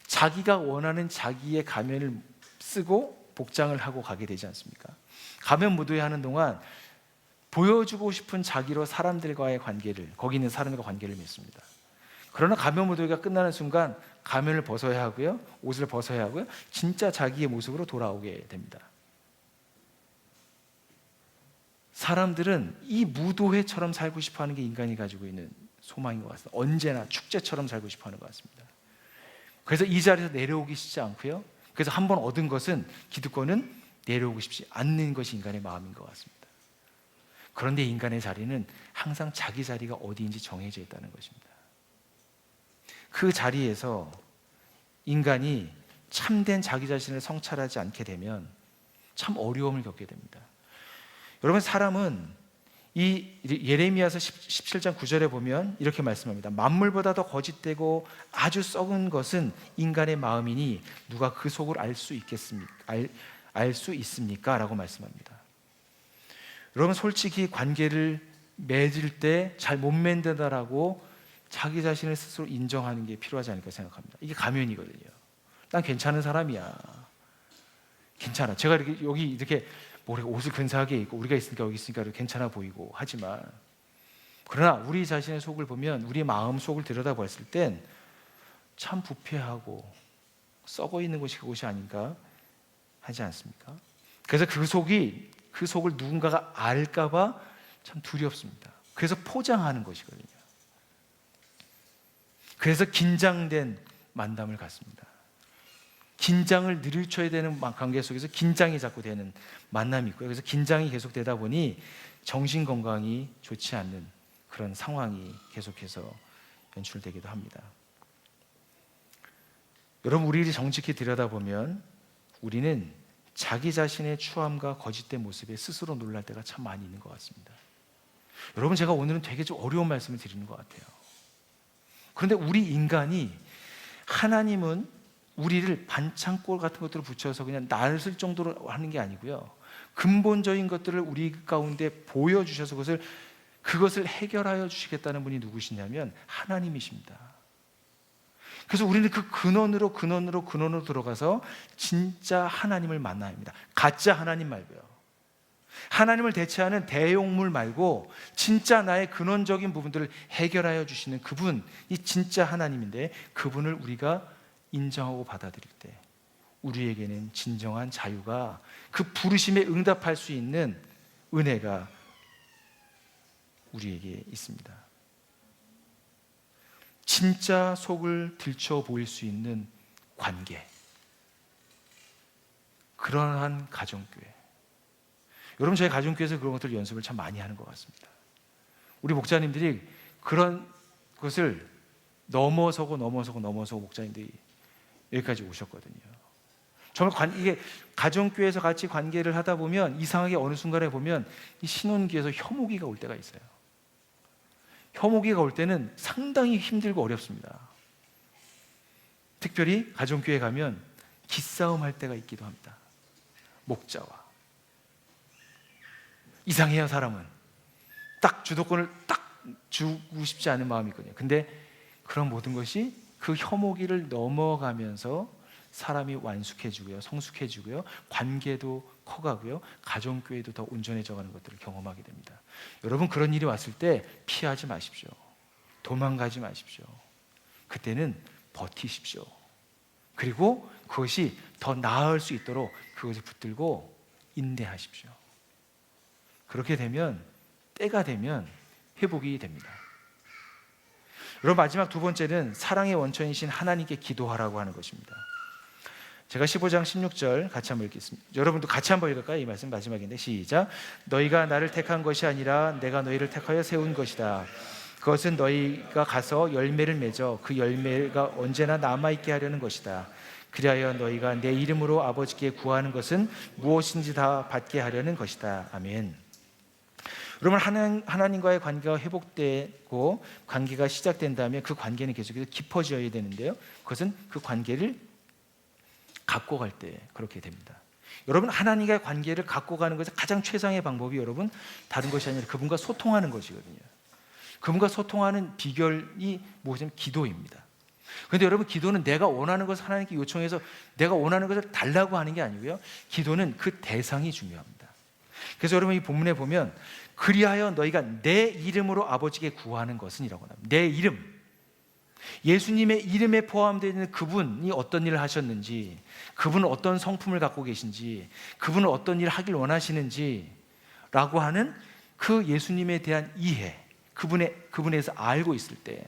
[SPEAKER 1] 자기가 원하는 자기의 가면을 쓰고 복장을 하고 가게 되지 않습니까? 가면 무도회 하는 동안 보여주고 싶은 자기로 사람들과의 관계를, 거기 있는 사람과 관계를 맺습니다. 그러나 가면 무도회가 끝나는 순간 가면을 벗어야 하고요, 옷을 벗어야 하고요, 진짜 자기의 모습으로 돌아오게 됩니다. 사람들은 이 무도회처럼 살고 싶어하는 게 인간이 가지고 있는 소망인 것 같습니다. 언제나 축제처럼 살고 싶어하는 것 같습니다. 그래서 이 자리에서 내려오기 쉽지 않고요. 그래서 한번 얻은 것은 기득권은 내려오고 싶지 않는 것이 인간의 마음인 것 같습니다. 그런데 인간의 자리는 항상 자기 자리가 어디인지 정해져 있다는 것입니다. 그 자리에서 인간이 참된 자기 자신을 성찰하지 않게 되면 참 어려움을 겪게 됩니다. 여러분, 사람은 이 예레미야서 17장 9절에 보면 이렇게 말씀합니다. 만물보다 더 거짓되고 아주 썩은 것은 인간의 마음이니 누가 그 속을 알 수 있습니까? 라고 말씀합니다. 여러분, 솔직히 관계를 맺을 때 잘 못 맺는다라고 자기 자신을 스스로 인정하는 게 필요하지 않을까 생각합니다. 이게 가면이거든요. 난 괜찮은 사람이야. 괜찮아. 제가 이렇게 여기 이렇게 우리가 옷을 근사하게 입고 우리가 있으니까 여기 있으니까 괜찮아 보이고 하지만, 그러나 우리 자신의 속을 보면, 우리 마음 속을 들여다봤을 땐 참 부패하고 썩어 있는 곳이 그곳이 아닌가 하지 않습니까? 그래서 그 속을 누군가가 알까봐 참 두렵습니다. 그래서 포장하는 것이거든요. 그래서 긴장된 만남을 갖습니다. 긴장을 늦춰야 되는 관계 속에서 긴장이 자꾸 되는 만남이 있고요. 그래서 긴장이 계속되다 보니 정신 건강이 좋지 않는 그런 상황이 계속해서 연출되기도 합니다. 여러분, 우리를 정직히 들여다보면 우리는 자기 자신의 추함과 거짓된 모습에 스스로 놀랄 때가 참 많이 있는 것 같습니다. 여러분, 제가 오늘은 되게 좀 어려운 말씀을 드리는 것 같아요. 그런데 우리 인간이, 하나님은 우리를 반창고 같은 것들을 붙여서 그냥 나를 정도로 하는 게 아니고요, 근본적인 것들을 우리 가운데 보여주셔서 그것을 해결하여 주시겠다는 분이 누구시냐면 하나님이십니다. 그래서 우리는 그 근원으로 들어가서 진짜 하나님을 만나야 합니다. 가짜 하나님 말고요, 하나님을 대체하는 대용물 말고 진짜 나의 근원적인 부분들을 해결하여 주시는 그분이 진짜 하나님인데, 그분을 우리가 인정하고 받아들일 때 우리에게는 진정한 자유가, 그 부르심에 응답할 수 있는 은혜가 우리에게 있습니다. 진짜 속을 들춰 보일 수 있는 관계, 그러한 가정교회. 여러분, 저희 가정교회에서 그런 것들 연습을 참 많이 하는 것 같습니다. 우리 목자님들이 그런 것을 넘어서고 목자님들이 여기까지 오셨거든요. 정말 이게 가정교회에서 같이 관계를 하다 보면 이상하게 어느 순간에 보면 이 신혼기에서 혐오기가 올 때가 있어요. 혐오기가 올 때는 상당히 힘들고 어렵습니다. 특별히 가정교회 가면 기싸움 할 때가 있기도 합니다. 목자와. 이상해요, 사람은. 딱 주도권을 딱 주고 싶지 않은 마음이 있거든요. 근데 그런 모든 것이 그 혐오기를 넘어가면서 사람이 완숙해지고요, 성숙해지고요, 관계도 커가고요, 가정교회도 더 온전해져가는 것들을 경험하게 됩니다. 여러분, 그런 일이 왔을 때 피하지 마십시오. 도망가지 마십시오. 그때는 버티십시오. 그리고 그것이 더 나을 수 있도록 그것을 붙들고 인내하십시오. 그렇게 되면, 때가 되면 회복이 됩니다. 여러분, 마지막 두 번째는 사랑의 원천이신 하나님께 기도하라고 하는 것입니다. 제가 15장 16절 같이 한번 읽겠습니다. 여러분도 같이 한번 읽을까요? 이 말씀 마지막인데, 시작. 너희가 나를 택한 것이 아니라 내가 너희를 택하여 세운 것이다. 그것은 너희가 가서 열매를 맺어 그 열매가 언제나 남아있게 하려는 것이다. 그리하여 너희가 내 이름으로 아버지께 구하는 것은 무엇인지 다 받게 하려는 것이다. 아멘. 여러분, 하나님과의 관계가 회복되고 관계가 시작된다면 그 관계는 계속해서 깊어져야 되는데요, 그것은 그 관계를 갖고 갈 때 그렇게 됩니다. 여러분, 하나님과의 관계를 갖고 가는 것의 가장 최상의 방법이, 여러분, 다른 것이 아니라 그분과 소통하는 것이거든요. 그분과 소통하는 비결이 무엇이냐면 기도입니다. 그런데 여러분, 기도는 내가 원하는 것을 하나님께 요청해서 내가 원하는 것을 달라고 하는 게 아니고요, 기도는 그 대상이 중요합니다. 그래서 여러분, 이 본문에 보면 그리하여 너희가 내 이름으로 아버지께 구하는 것은 이라고 합니다. 내 이름, 예수님의 이름에 포함되어 있는 그분이 어떤 일을 하셨는지, 그분은 어떤 성품을 갖고 계신지, 그분은 어떤 일을 하길 원하시는지 라고 하는 그 예수님에 대한 이해, 그분에서 알고 있을 때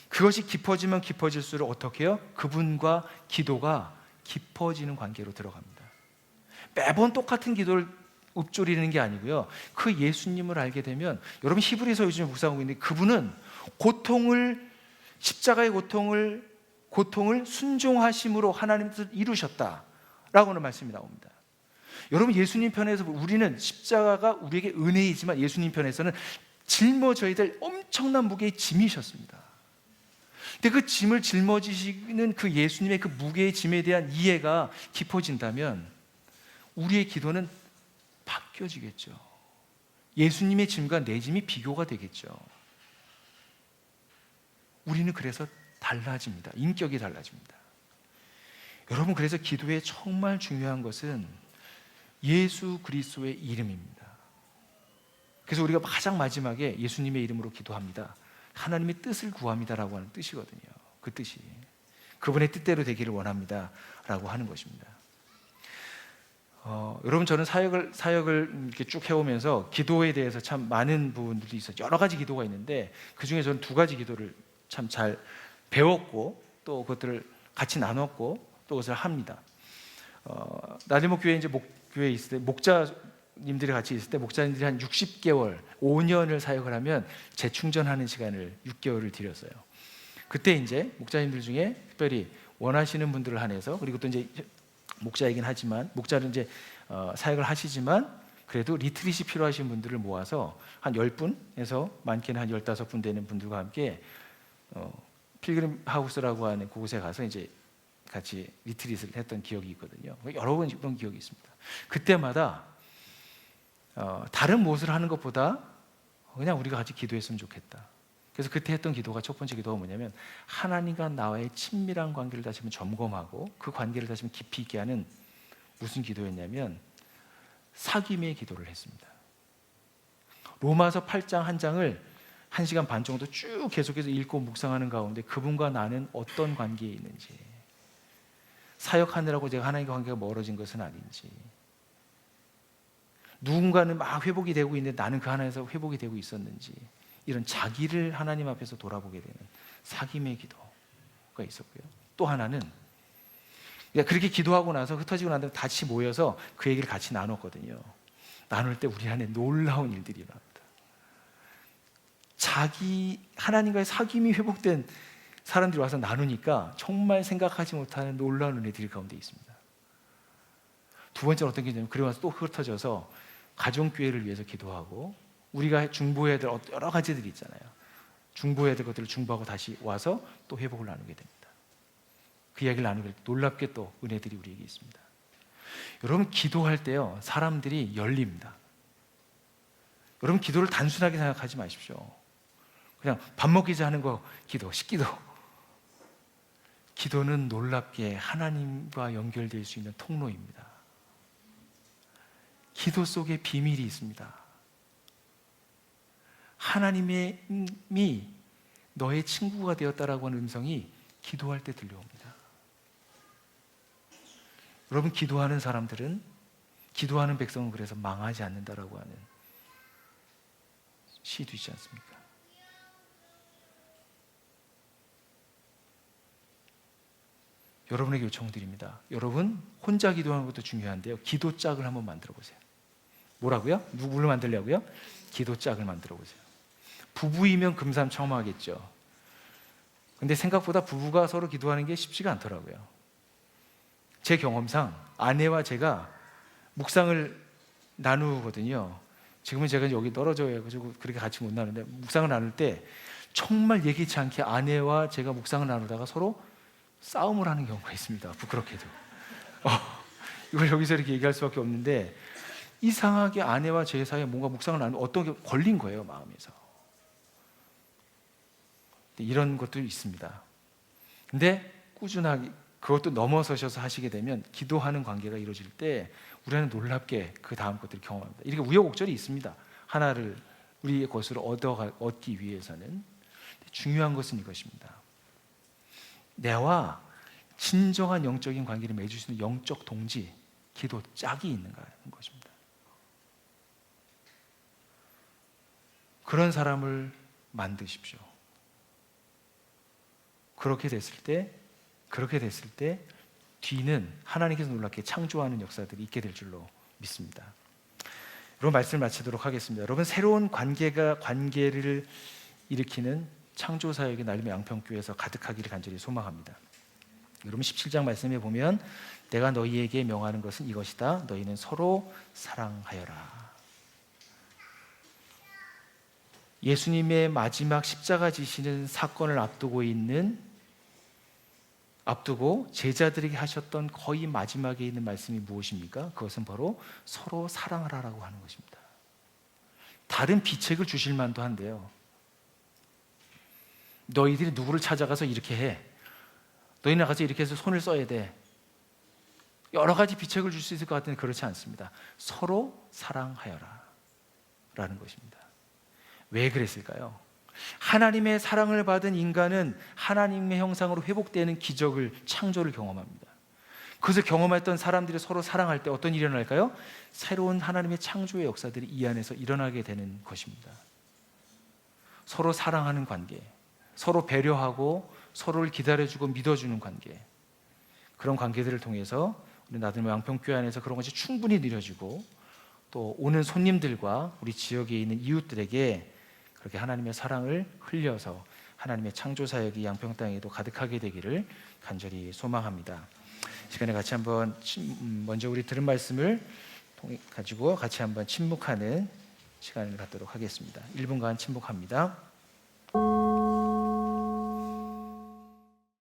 [SPEAKER 1] 그것이 깊어지면 깊어질수록 어떻게 해요? 그분과 기도가 깊어지는 관계로 들어갑니다. 매번 똑같은 기도를 읊조리는 게 아니고요. 그 예수님을 알게 되면, 여러분 히브리서 요즘에 묵상하고 있는데, 그분은 십자가의 고통을 순종하심으로 하나님의 뜻을 이루셨다라고는 말씀이 나옵니다. 여러분, 예수님 편에서 우리는 십자가가 우리에게 은혜이지만, 예수님 편에서는 짊어져야 될 엄청난 무게의 짐이셨습니다. 근데 그 짐을 짊어지시는 그 예수님의 그 무게의 짐에 대한 이해가 깊어진다면 우리의 기도는 바뀌어지겠죠. 예수님의 짐과 내 짐이 비교가 되겠죠. 우리는 그래서 달라집니다. 인격이 달라집니다. 여러분, 그래서 기도에 정말 중요한 것은 예수 그리스도의 이름입니다. 그래서 우리가 가장 마지막에 예수님의 이름으로 기도합니다. 하나님의 뜻을 구합니다라고 하는 뜻이거든요. 그 뜻이 그분의 뜻대로 되기를 원합니다라고 하는 것입니다. 여러분, 저는 사역을 이렇게 쭉 해오면서 기도에 대해서 참 많은 부분들이 있어요. 여러 가지 기도가 있는데 그 중에 저는 두 가지 기도를 참 잘 배웠고 또 그것들을 같이 나눴고 또 그것을 합니다. 나들목 교회 이제 목교회에 있을 때 목자님들이 같이 있을 때 목자님들이 한 60개월, 5년을 사역을 하면 재충전하는 시간을 6개월을 드렸어요. 그때 이제 목자님들 중에 특별히 원하시는 분들을 한해서, 그리고 또 이제 목자이긴 하지만 목자는 이제 사역을 하시지만 그래도 리트릿이 필요하신 분들을 모아서 한 10분에서 많게는 한 15분 되는 분들과 함께 필그림 하우스라고 하는 그곳에 가서 이제 같이 리트릿을 했던 기억이 있거든요. 여러 번 그런 기억이 있습니다. 그때마다 다른 무엇을 하는 것보다 그냥 우리가 같이 기도했으면 좋겠다. 그래서 그때 했던 기도가, 첫 번째 기도가 뭐냐면, 하나님과 나와의 친밀한 관계를 다시 한번 점검하고 그 관계를 다시 한번 깊이 있게 하는 무슨 기도였냐면 사귐의 기도를 했습니다. 로마서 8장 한 장을 1시간 반 정도 쭉 계속해서 읽고 묵상하는 가운데 그분과 나는 어떤 관계에 있는지, 사역하느라고 제가 하나님과 관계가 멀어진 것은 아닌지, 누군가는 막 회복이 되고 있는데 나는 그 하나에서 회복이 되고 있었는지, 이런 자기를 하나님 앞에서 돌아보게 되는 사귐의 기도가 있었고요. 또 하나는 그렇게 기도하고 나서 흩어지고 난 다음에 다시 모여서 그 얘기를 같이 나눴거든요. 나눌 때 우리 안에 놀라운 일들이 일어납니다. 하나님과의 사귐이 회복된 사람들이 와서 나누니까 정말 생각하지 못하는 놀라운 은혜들이 가운데 있습니다. 두 번째는 어떤 게 있냐면, 그리고 나서 또 흩어져서 가정교회를 위해서 기도하고, 우리가 중보해야 될 여러 가지들이 있잖아요. 중보해야 될 것들을 중보하고 다시 와서 또 회복을 나누게 됩니다. 그 이야기를 나누게 놀랍게 또 은혜들이 우리에게 있습니다. 여러분, 기도할 때요, 사람들이 열립니다. 여러분, 기도를 단순하게 생각하지 마십시오. 그냥 밥 먹기 전에 하는 거 기도, 식기도. 기도는 놀랍게 하나님과 연결될 수 있는 통로입니다. 기도 속에 비밀이 있습니다. 하나님이 너의 친구가 되었다라고 하는 음성이 기도할 때 들려옵니다. 여러분, 기도하는 사람들은, 기도하는 백성은 그래서 망하지 않는다라고 하는 시도 있지 않습니까? 여러분에게 요청드립니다. 여러분, 혼자 기도하는 것도 중요한데요, 기도짝을 한번 만들어 보세요. 뭐라고요? 누구를 만들려고요? 기도짝을 만들어 보세요. 부부이면 금상첨화하겠죠. 근데 생각보다 부부가 서로 기도하는 게 쉽지가 않더라고요. 제 경험상 아내와 제가 묵상을 나누거든요. 지금은 제가 여기 떨어져 가지고 그렇게 같이 못 나누는데, 묵상을 나눌 때 정말 예기치 않게 아내와 제가 묵상을 나누다가 서로 싸움을 하는 경우가 있습니다. 부끄럽게도. 이걸 여기서 이렇게 얘기할 수밖에 없는데, 이상하게 아내와 제 사이에 뭔가 묵상을 나누면 어떤 게 걸린 거예요, 마음에서. 이런 것도 있습니다. 근데 꾸준하게 그것도 넘어서셔서 하시게 되면, 기도하는 관계가 이루어질 때 우리는 놀랍게 그 다음 것들을 경험합니다. 이렇게 우여곡절이 있습니다. 하나를 우리의 것으로 얻기 위해서는. 중요한 것은 이것입니다. 내와 진정한 영적인 관계를 맺을 수 있는 영적 동지, 기도 짝이 있는가 하는 것입니다. 그런 사람을 만드십시오. 그렇게 됐을 때 뒤는 하나님께서 놀랍게 창조하는 역사들이 있게 될 줄로 믿습니다. 여러분, 말씀을 마치도록 하겠습니다. 여러분, 새로운 관계를 일으키는 창조 사역이 날림의 양평교회에서 가득하기를 간절히 소망합니다. 여러분, 17장 말씀에 보면 내가 너희에게 명하는 것은 이것이다. 너희는 서로 사랑하여라. 예수님의 마지막 십자가 지시는 사건을 앞두고 제자들에게 하셨던 거의 마지막에 있는 말씀이 무엇입니까? 그것은 바로 서로 사랑하라라고 하는 것입니다. 다른 비책을 주실 만도 한데요. 너희들이 누구를 찾아가서 이렇게 해. 너희 나가서 이렇게 해서 손을 써야 돼. 여러 가지 비책을 줄 수 있을 것 같은데 그렇지 않습니다. 서로 사랑하여라 라는 것입니다. 왜 그랬을까요? 하나님의 사랑을 받은 인간은 하나님의 형상으로 회복되는 기적을, 창조를 경험합니다. 그것을 경험했던 사람들이 서로 사랑할 때 어떤 일이 일어날까요? 새로운 하나님의 창조의 역사들이 이 안에서 일어나게 되는 것입니다. 서로 사랑하는 관계, 서로 배려하고 서로를 기다려주고 믿어주는 관계, 그런 관계들을 통해서 우리 나들모 양평교회 안에서 그런 것이 충분히 누려지고 또 오는 손님들과 우리 지역에 있는 이웃들에게 그렇게 하나님의 사랑을 흘려서 하나님의 창조 사역이 양평 땅에도 가득하게 되기를 간절히 소망합니다. 시간에 같이 한번 먼저 우리 들은 말씀을 가지고 같이 한번 침묵하는 시간을 갖도록 하겠습니다. 1분간 침묵합니다.